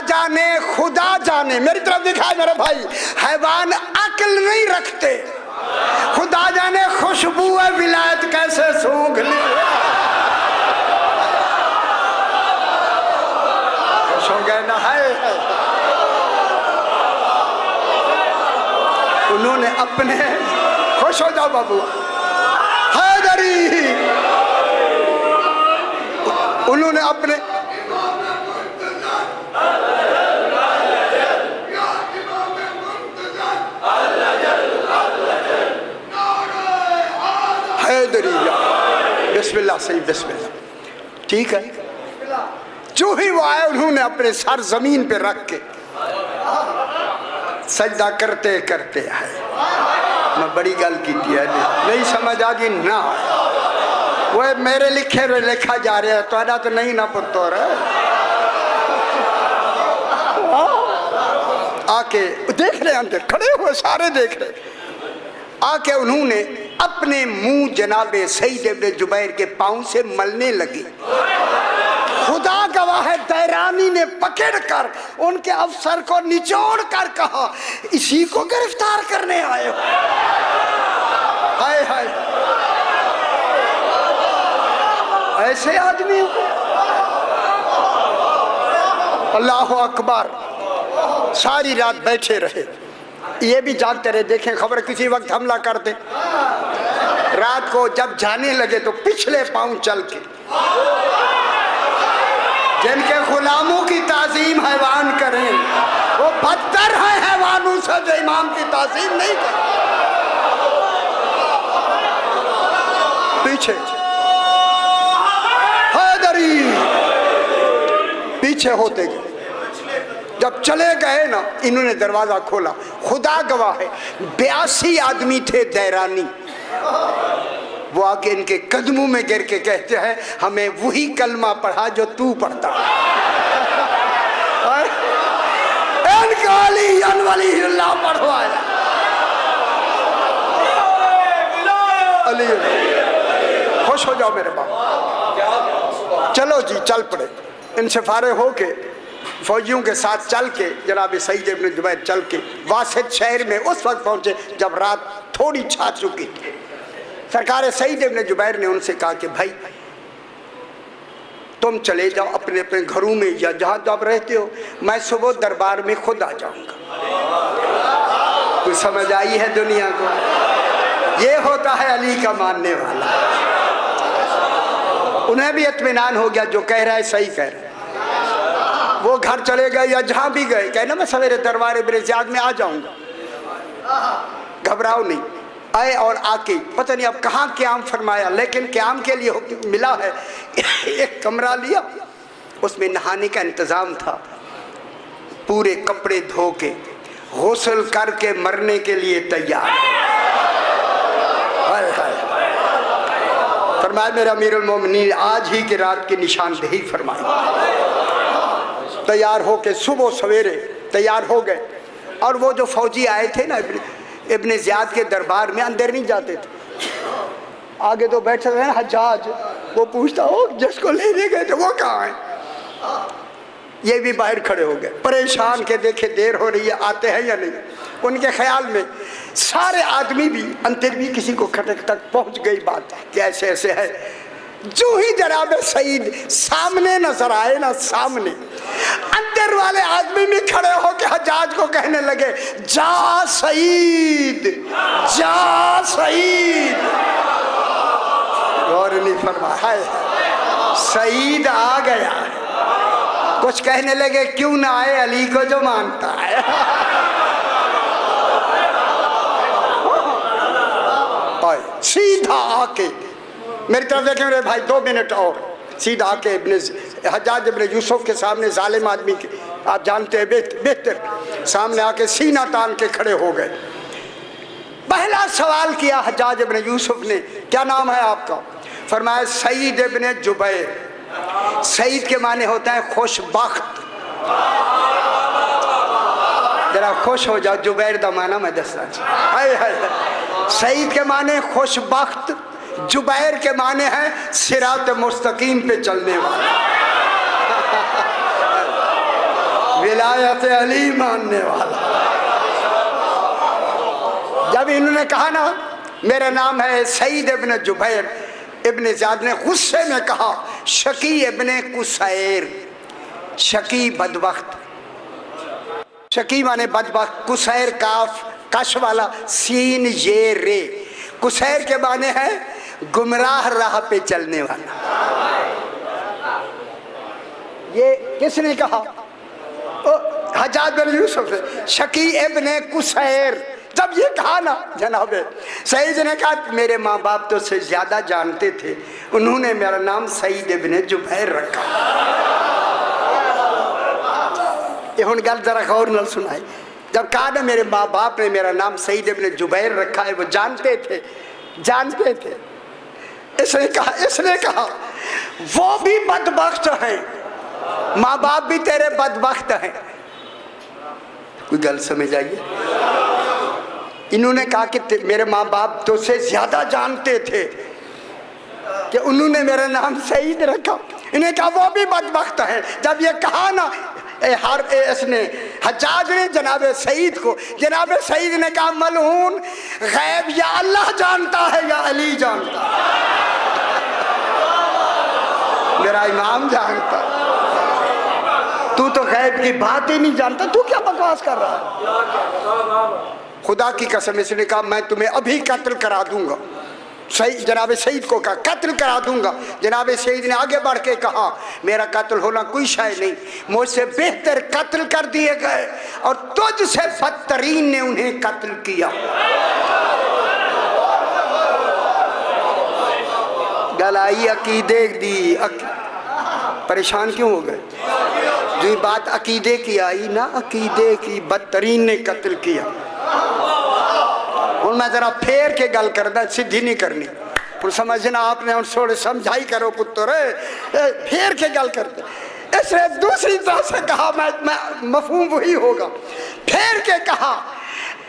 जाने, मेरी तरफ दिखाए मेरे भाई, हैवान अक्ल नहीं रखते, खुदा जाने खुशबू विलायत कैसे सूंघ ली। खुश हो गए ना, है उन्होंने अपने, खुश हो जाओ बाबू, हैदरी, उन्होंने अपने बिस्मिल्लाह, सही बिस्मिल्लाह, ठीक है। जो ही वो आए उन्होंने अपने सर जमीन पे रख के सजदा करते करते आए। मैं बड़ी गल की नहीं समझ आ गई ना, वो मेरे लिखे में लिखा जा रहा है, तो तो नहीं ना पुत्र। आके देख रहे अंदर खड़े हुए सारे देख रहे, आके उन्होंने अपने मुंह जनाबे सईद इब्ने जुबैर के पांव से मलने लगे। खुदा गवाह है, दैरानी ने पकड़कर उनके अफसर को निचोड़ कर कहा, इसी को गिरफ्तार करने आए हो। हाय हाय, ऐसे आदमी हो। अल्लाह अकबर। सारी रात बैठे रहे, ये भी जागते रहे, देखें खबर किसी वक्त हमला कर दे। रात को जब जाने लगे तो पिछले पांव चल के, जिनके गुलामों की ताजीम हैवान करें वो बदतर है हैवानों से जो इमाम की ताजीम नहीं करें। पीछे हैदरी पीछे होते गए, जब चले गए ना, इन्होंने दरवाजा खोला। खुदा गवाह है 82 आदमी थे दैरानी, वो आके इनके कदमों में गिर के कहते हैं, हमें वही कलमा पढ़ा जो तू पढ़ता। पढ़वाया अली, खुश हो जाओ मेरे बाप। चलो जी, चल पड़े। इनसे फारे होके फौजियों के साथ चल के जनाब सईद इब्ने जुबैर चल के वासित शहर में उस वक्त पहुंचे जब रात थोड़ी छा चुकी थी। सरकार सईद इब्ने जुबैर ने उनसे कहा कि भाई तुम चले जाओ अपने अपने घरों में या जहां तो आप रहते हो, मैं सुबह दरबार में खुद आ जाऊंगा। कुछ समझ आई है दुनिया को? ये होता है अली का मानने वाला। उन्हें भी इत्मीनान हो गया, जो कह रहा है सही कह रहा है। वो घर चले गए या जहां भी गए, कहना मैं सवेरे दरबार इब्ने ज़ियाद में आ जाऊंगा, घबराओ नहीं। आए और आके पता नहीं अब कहाँ क़याम फरमाया, लेकिन क़याम के लिए मिला है। एक कमरा लिया, उसमें नहाने का इंतज़ाम था, पूरे कपड़े धो के गुस्ल करके मरने के लिए तैयार। हाय हाय, फरमाया मेरा अमीरुल मोमिनीन आज ही की रात की निशानदेही फरमाई। तैयार होके सुबह सवेरे तैयार हो गए। और वो जो फौजी आए थे ना इब्ने ज़ियाद के दरबार में, अंदर नहीं जाते थे, आगे तो बैठे थे हज्जाज, वो पूछता हो जिसको लेने गए थे वो कहाँ है। ये भी बाहर खड़े हो गए परेशान के, देखे देर हो रही है, आते हैं या नहीं। उनके ख्याल में सारे आदमी भी अंतर भी किसी को खटक तक पहुंच गई बात कि ऐसे ऐसे है। जो ही जनाब सईद सामने नजर आए ना, सामने अंदर वाले आदमी भी खड़े होकर हज्जाज को कहने लगे, जा सईद, जा सईद। गौर नहीं फरमाया, सईद आ गया। कुछ कहने लगे क्यों ना आए अली को जो मानता है। सीधा आके मेरी तरफ देखें मेरे भाई, 2 मिनट और, सीधा आके हज्जाज इब्ने यूसुफ के सामने, जालिम आदमी के आप जानते हैं बेहतर, सामने आके सीना तान के खड़े हो गए। पहला सवाल किया हज्जाज इब्ने यूसुफ ने, क्या नाम है आपका? फरमाया सईद इब्ने जुबैर। सईद के माने होता है खुशबख्त। जरा खुश हो जाओ, जुबैर दा माना मैं दसना चाहिए। सईद के माने खुशबख्त, जुबैर के माने हैं सिरात मुस्तकीम पे चलने वाला, विलायत अली मानने वाला। जब इन्होंने कहा ना मेरा नाम है सईद इब्न जुबैर इब्न ज़ियाद ने गुस्से में कहा शकी इब्न कुसैर। शकी बदबख्त, शकी माने बदबख्त, कुसैर काफ कश वाला सीन ये रे। कुसैर के माने हैं गुमराह राह पे चलने वाला। ये किसने कहा? हज्जाज बिन यूसुफ ने। शकी इब्न कुसैर जब ये कहा ना जनाब सईद ने कहा मेरे माँ बाप तो से ज्यादा जानते थे, उन्होंने मेरा नाम सईद इब्न जुबैर रखा। ये हुन गल जरा गौर न सुनाई। जब कहा ना मेरे माँ बाप ने मेरा नाम सईद इब्न जुबैर रखा है, वो जानते थे, जानते थे। इसने कहा वो भी बदबख्त हैं, माँ बाप भी तेरे बदबख्त हैं। कोई गल समझ आइए। इन्होंने कहा कि मेरे माँ बाप तो से ज्यादा जानते थे कि उन्होंने मेरा नाम सईद रखा। इन्हें कहा वो भी बदबख्त है। जब ये कहा ना इसने हज्जाज ने जनाब सईद को, जनाब सईद ने कहा मलऊन गैब या अल्लाह जानता है या अली जानता है, मेरा इमाम जानता। तू तो गैब की बात ही नहीं जानता, तू क्या बकवास कर रहा है? खुदा की कसम इसने कहा मैं तुम्हें अभी कत्ल करा दूंगा। सही जनाब सईद को कहा कत्ल करा दूंगा। जनाब सईद ने आगे बढ़ के कहा मेरा कत्ल होना कोई शय नहीं, मुझसे बेहतर कत्ल कर दिए गए और तुझसे बदतरीन ने उन्हें कत्ल किया। गलाई अकीदे दी परेशान क्यों हो गए? जो बात अकीदे की आई ना, अकीदे की बदतरीन ने कत्ल किया। और मैं जरा फेर के गल करना, सीधी नहीं करनी। और समझना आपने और थोड़े समझाई करो पुत्र, फेर के गल करते। इसने दूसरी तरह से कहा मैं मफहूम वही होगा। फेर के कहा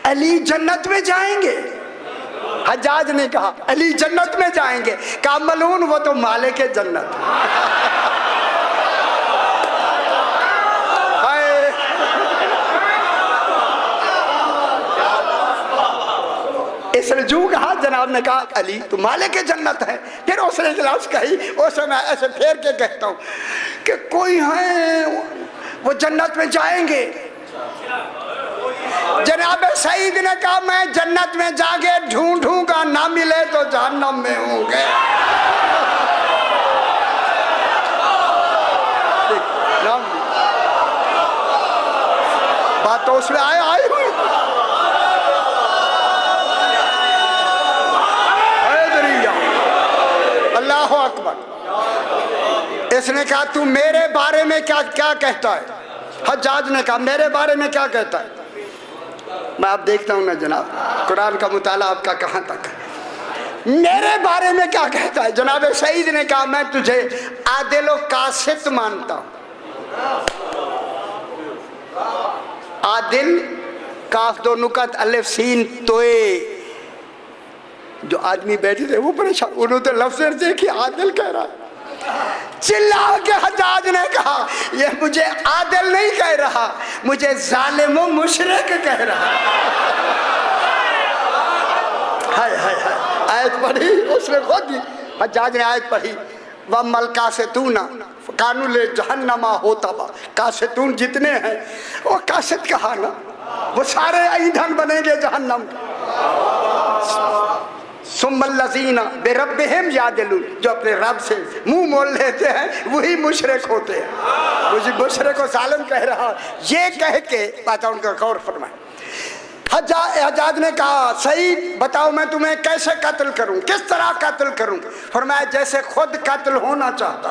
अली जन्नत में जाएंगे। हज्जाज ने कहा अली जन्नत में जाएंगे। कहा मलून वो तो मालिक है जन्नत। इसने जू कहा, जनाब ने कहा अली तो मालिक जन्नत है। फिर उसने गिलास कही, उसने मैं ऐसे फेर के कहता हूँ कि कोई है वो जन्नत में जाएंगे। जनाब सईद ने कहा मैं जन्नत में जाके ढूंढूंगा, ना मिले तो जहन्नम में होंगे। बात तो उसमें आई हुई। अल्लाह अकबर। इसने कहा तू मेरे बारे में क्या क्या कहता है? हज्जाज ने कहा मेरे बारे में क्या कहता है? मैं आप देखता हूँ ना जनाब कुरान का मुताला आपका कहाँ तक है। मेरे बारे में क्या कहता है? जनाब सईद ने कहा मैं तुझे आदिल व कासित मानता हूँ। आदिल काफ दो नुकत अलिफ सीन तोए। जो आदमी बैठे थे वो परेशान, उन्होंने तो लफ्ज़ देखी आदिल कह रहा है। चिल्ला के हज्जाज ने कहा ये मुझे आदिल नहीं कह रहा, मुझे जालिम व मुशरिक कह रहा। हाय हाय हाय। आयत पढ़ी उसने खुद ही, हज्जाज ने आयत पढ़ी वह मल कासितूना कानून जहन्नमा होता बा। कासितून जितने हैं वो कासित कहा ना, वो सारे ईंधन बनेंगे जहन्नम के। सुम्मल्लज़ीना बिरब्बिहिम यादिलून, जो अपने रब से मुंह मोल लेते हैं वही मुशरिक होते हैं। मुझे मुशरिक को सालिम कह रहा, ये कह के बात उनका गौर फरमाए। हज्जाज ने कहा सईद बताओ मैं तुम्हें कैसे कत्ल करूं, किस तरह कत्ल करूं? फरमाया जैसे खुद कत्ल होना चाहता।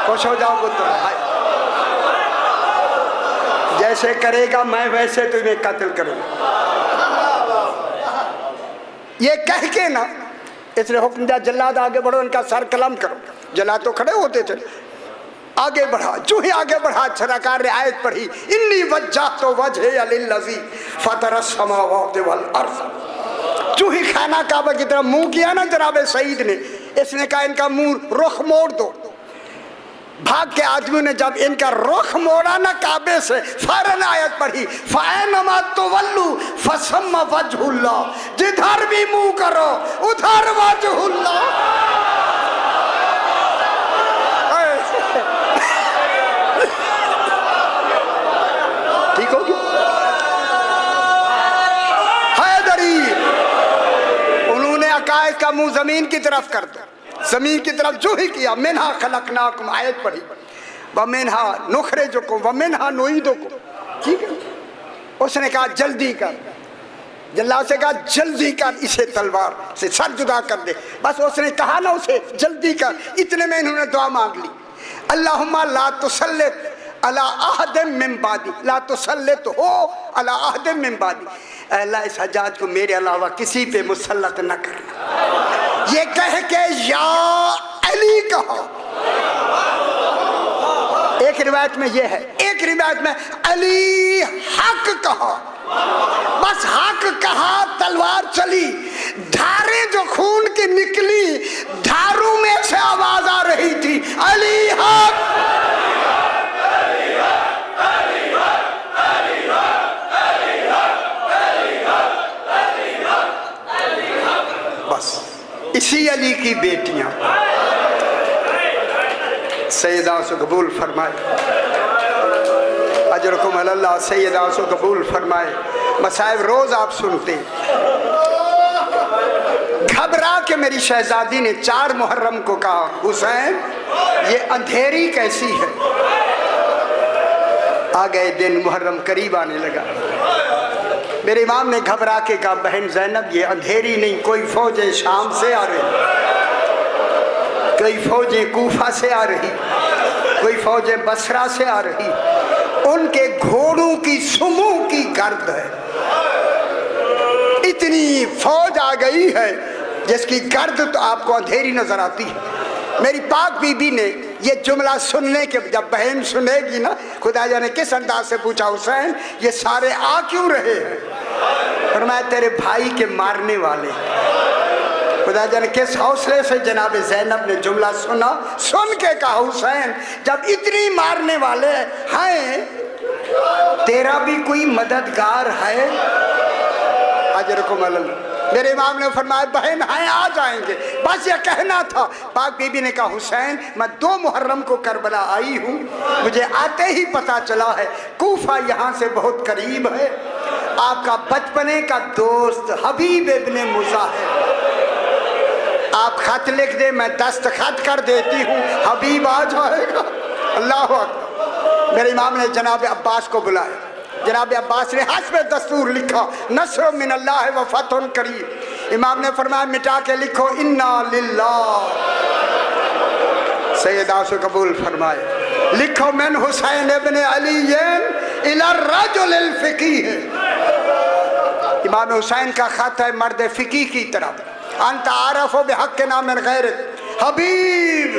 खुश हो जाओ पुत्र, जैसे करेगा मैं वैसे तुम्हें कत्ल करूंगा। ये कह के ना इसने हुक्म दिया जल्लाद आगे बढ़ो, इनका सर कलम करो। जला तो खड़े होते थे। आगे बढ़ा, जो ही आगे बढ़ा सरकार ने आयत पढ़ी, इन्नी वज्जहतु वजही लिल्लज़ी फतरा समावाति वल अर्ज़। जो ही खाना काबा की तरफ मुंह किया ना जनाब सईद ने, इसने कहा इनका मुंह रुख मोड़ दो। भाग के आदमियों ने जब इनका रुख मोड़ा ना काबे से, फौरन आयत पढ़ी, फ़अैनमा तुवल्लू फसम्मा वजहुल्लाह, जिधर भी मुंह करो उधर वजहुल्लाह। ठीक हो गया? हैदरी उन्होंने अकायद का मुंह जमीन की तरफ कर दिया, जमीन की तरफ जो ही किया, मिन्हा खलकनाकुम, आयत पढ़ी, व मिन्हा नुखरिजुकुम व मिन्हा नुईदुकुम। ठीक है, उसने कहा जल्दी कर, जल्लाद से कहा जल्दी कर, इसे तलवार से सर जुदा कर दे। बस उसने कहा ना उसे जल्दी कर, इतने में इन्होंने दुआ मांग ली, अल्लाहुम्मा ला तुसल्लित अला अहदिम मिन बादी, ला तुसल्लित हो अला अहदिम मिन बादी, अल्लाह इस हज्जाज को मेरे अलावा किसी पे मुसल्लत न करना। ये कह के या अली कहो, एक रिवायत में ये है, एक रिवायत में अली हक कहो। बस हक कहा, तलवार चली, धारें जो खून की निकली, धारों में से आवाज आ रही थी, अली हक। बस इसी अली की बेटियां सैयदा से कबूल फरमाए, अजरकुम अल्लाह, सैयदा से कबूल फरमाए। मसाइब रोज आप सुनते, घबरा के मेरी शहजादी ने 4 मुहर्रम को कहा, हुसैन ये अंधेरी कैसी है। आ गए दिन, मुहर्रम करीब आने लगा, मेरे इमाम ने घबरा के कहा, बहन ज़ैनब ये अंधेरी नहीं, कोई फौजें शाम से आ रही, कोई फौजें कूफा से आ रही, कोई फौजें बसरा से आ रही, उनके घोड़ों की सुमों की गर्द है, इतनी फौज आ गई है जिसकी गर्द तो आपको अंधेरी नजर आती है। मेरी पाक बीबी ने ये जुमला सुनने के, जब बहन सुनेगी ना, खुदा जाने किस अंदाज से पूछा, हुसैन ये सारे आ क्यों रहे हैं? फरमाया तेरे भाई के मारने वाले। खुदा जाने किस हौसले से जनाब ज़ैनब ने जुमला सुना, सुन के कहा, हुसैन जब इतनी मारने वाले हैं, तेरा भी कोई मददगार है? अजरकुम अल्लाह। मेरे इमाम ने फरमाया बहन हैं, आ जाएंगे, बस ये कहना था। पाक बीबी ने कहा, हुसैन मैं 2 मुहर्रम को करबला आई हूँ, मुझे आते ही पता चला है कूफा यहाँ से बहुत करीब है, आपका बचपने का दोस्त हबीब इब्ने मुज़ाहिर, आप खत लिख दे, मैं दस्तखत कर देती हूँ, हबीब आ जाएगा। अल्लाह अकबर। मेरे इमाम ने जनाब अब्बास को बुलाया, जनाब अब्बास ने हस्ब दस्तूर लिखा, नस्र मिन अल्लाह व फतहुन करीब। इमाम ने फरमाया मिटा के लिखो, इन्ना लिल्लाह। सैयदा से कबूल फरमाए, लिखो मैन हुसैन इब्ने अली इला रजुल फ़क़ीह। इमाम हुसैन का खत है मर्द फ़क़ीह की तरफ, अंत आरफ़ो बिहक़्क़िना मिन ग़ैरिक, हबीब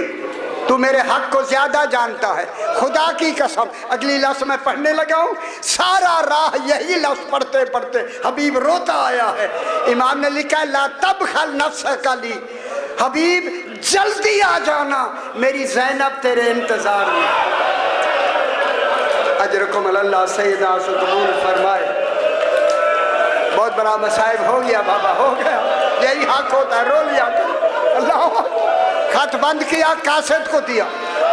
तू मेरे हक को ज्यादा जानता है, खुदा की कसम। अगली लफ्ज़ में पढ़ने लगा हूँ, सारा राह यही लफ्ज़ पढ़ते पढ़ते हबीब रोता आया है। इमाम ने लिखा है, ला तबखल नफ्सक ली, हबीब जल्दी आ जाना, मेरी ज़ैनब तेरे इंतजार में। अजरकुम अल्लाह, सैयदा से कबूल फरमाए। बहुत बड़ा मसाइब हो गया बाबा, हो गया, यही हक होता है, रो लिया अल्लाह। खत बंद किया, कासिद को दिया,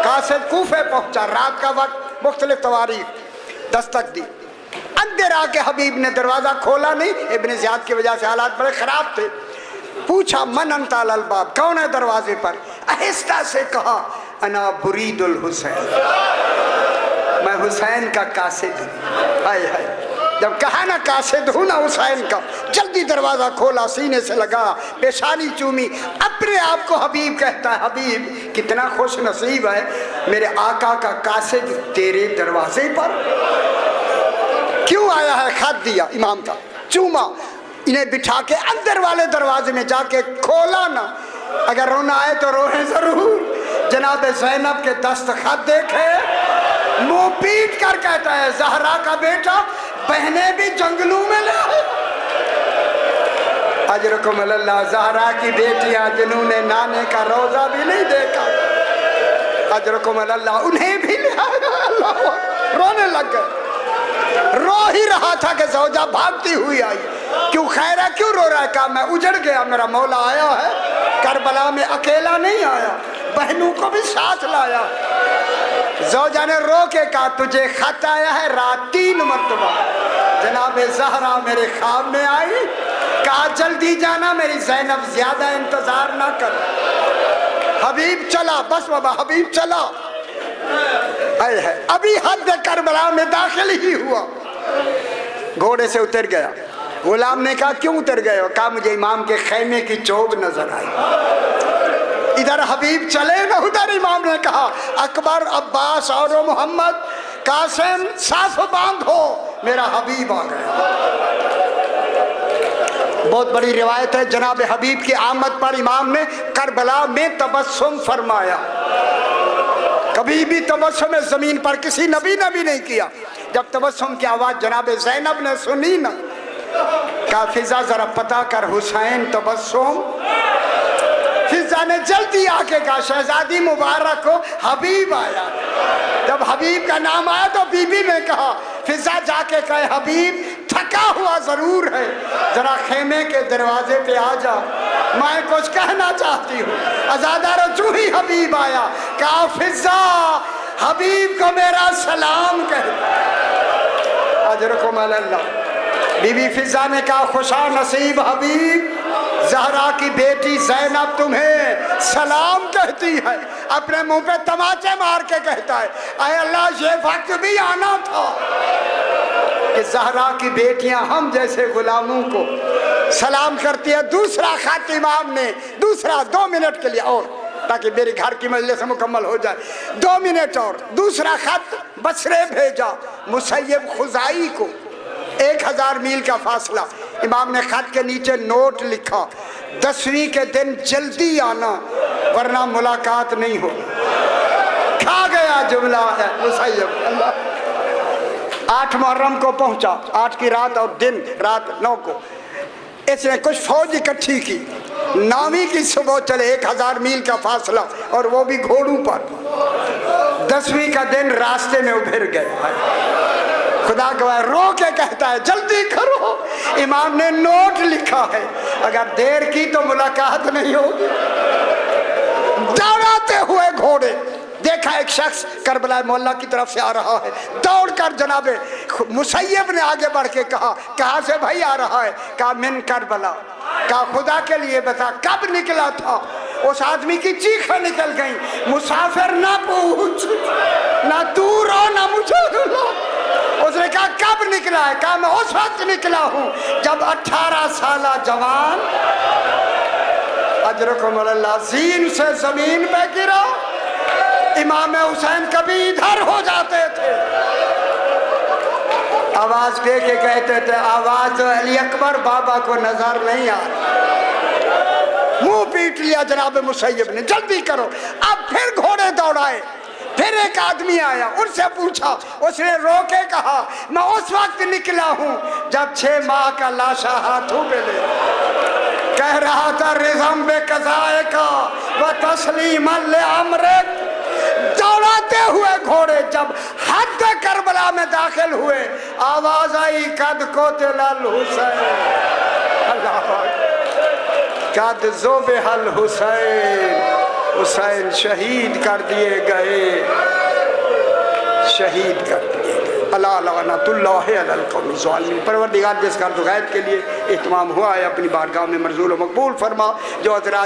कासिद कूफे पहुंचा, रात का वक्त, मुख्तलिफ तवारीख, दस्तक दी। अंदर आके हबीब ने दरवाजा खोला नहीं, इब्ने ज़ियाद की वजह से हालात बड़े खराब थे। पूछा मन अंता अल बाब, कौन है दरवाजे पर? आहिस्ता से कहा, अना बुरीदुल हुसैन, मैं हुसैन का कासिद हूँ। हाय हाय, जब कहा ना कासिद हूँ ना हुसैन का, जल्दी दरवाजा खोला, सीने से लगा, पेशानी चूमी, अपने आप को हबीब कहता है। हबीब कितना खुश नसीब है, मेरे आका का कासिद तेरे दरवाजे पर क्यों आया है? खत दिया इमाम का, चूमा, इन्हें बिठा के अंदर वाले दरवाजे में जाके खोला ना, अगर रोना आए तो रोए जरूर, जनाब ज़ैनब के दस्तखत देखे, मुंह पीट कर कहता है ज़हरा का बेटा बहनें भी जंगलों में ले आए। अजरकुम अल्लाह, ज़हरा की बेटियां जिन्होंने नाने का रोजा भी नहीं देखा, अजरकुम अल्लाह उन्हें भी ले आया। अल्लाह, रोने लग गए। रो ही रहा था कि ज़ौजा भागती हुई आई। क्यों खैर है, क्यों रो रहा है? कहा मैं उजड़ गया, मेरा मौला आया है, करबला में अकेला नहीं आया, बहनों को भी साथ लाया। ज़ौजा ने रो के कहा तुझे खत आया है रात 3 मरतबा। जनाब ज़हरा मेरे ख्वाब में आई, कहा जल्दी जाना, मेरी ज़ैनब ज्यादा इंतजार ना कर। हबीब चला, बस बाबा हबीब चला। है अभी हद करबला में दाखिल ही हुआ, घोड़े से उतर गया। गुलाम ने कहा क्यों उतर गए हो? कहा मुझे इमाम के खैमे की चोब नजर आई। इधर हबीब चले न उधर इमाम ने कहा अकबर, अब्बास और मोहम्मद, कासिम साफ बांधो, मेरा हबीब आ गया। बहुत बड़ी रिवायत है, जनाब हबीब की आमद पर इमाम ने करबला में तबस्सुम फरमाया। कभी भी तबस्सुम जमीन पर किसी नबी ने भी नहीं किया। जब तबस्सुम की आवाज जनाब ज़ैनब ने सुनी ना, कहा फिजा जरा पता कर हुसैन तबस्सुम। फिजा ने जल्दी आके कहा शहजादी मुबारक हो, हबीब आया। जब हबीब का नाम आया तो बीबी ने कहा फिजा जाके कहे हबीब थका हुआ जरूर है, जरा खेमे के दरवाजे पे आ जा, मैं कुछ कहना चाहती हूँ। आजादा रजू ही हबीब आया, कहा फिजा हबीब को मेरा सलाम कह। अजरकुम अल्लाह। बीबी फिजा ने कहा खुशा नसीब हबीब, ज़हरा की बेटी ज़ैनब तुम्हें सलाम कहती है। अपने मुंह पे तमाचे मार के कहता है अरे अल्लाह, ये वक्त भी आना था कि ज़हरा की बेटियां हम जैसे गुलामों को सलाम करती है। दूसरा खत इमाम ने, दूसरा 2 मिनट के लिए और, ताकि मेरे घर की मजलिस मुकम्मल हो जाए, 2 मिनट और। दूसरा खत बसरे भेजा मुसैयब खुजाई को, 1000 मील का फासला। इमाम ने खत के नीचे नोट लिखा 10वीं के दिन जल्दी आना वरना मुलाकात नहीं हो। खा गया जुमला है मुसैयब। 8 मुहर्रम को पहुंचा, 8 की रात और दिन रात 9 को इसने कुछ फौज इकट्ठी की। 9वीं की सुबह चले 1000 मील का फासला, और वो भी घोड़ों पर। 10वीं का दिन रास्ते में उभर गए। खुदा गवाह रो के कहता है जल्दी करो, इमाम ने नोट लिखा है, अगर देर की तो मुलाकात नहीं होगी। दौड़ाते हुए घोड़े देखा एक शख्स करबला मोहल्ला की तरफ से आ रहा है। दौड़कर जनाबे मुसैयब ने आगे बढ़ के कहा कहाँ से भाई आ रहा है? कहा मिन करबला। कहा खुदा के लिए बता कब निकला था? उस आदमी की चीखें निकल गई, मुसाफिर ना पूछ, ना तू रो ना मुझे रुला। उसने कहा कब निकला है? कहा मैं उस वक्त निकला हूँ जब 18 साला जवान अजरकुम अल्लाह जीन से जमीन पे गिरा। इमाम हुसैन कभी इधर हो जाते थे, आवाज दे के कहते थे आवाज अली अकबर बाबा को नजर नहीं आ रहा। मुंह पीट लिया जनाब मुसैयब ने, जल्दी करो। अब फिर घोड़े दौड़ाए। फिर एक आदमी आया, उनसे पूछा, उसने रो के कहा मैं उस वक्त निकला हूं जब 6 माह का लाशा हाथों पे ले कह रहा था रिज़म बे कज़ाए का व तस्लीमन ले अमरक। दौड़ाते हुए घोड़े जब हद करबला में दाखिल हुए, आवाज आई कद कोतिल हुसैन, कद ज़ुबिहल हुसैन, हुसैन शहीद कर दिए गए, शहीद कर दिए गए। अल्लाह लानतुल्लाहि अलल कौमिज़ ज़ालिमीन। परवरदिगार जिस गर्द गैब के लिए इत्माम हुआ है अपनी बारगाह में मंजूर व मकबूल फरमा। जो हज़रात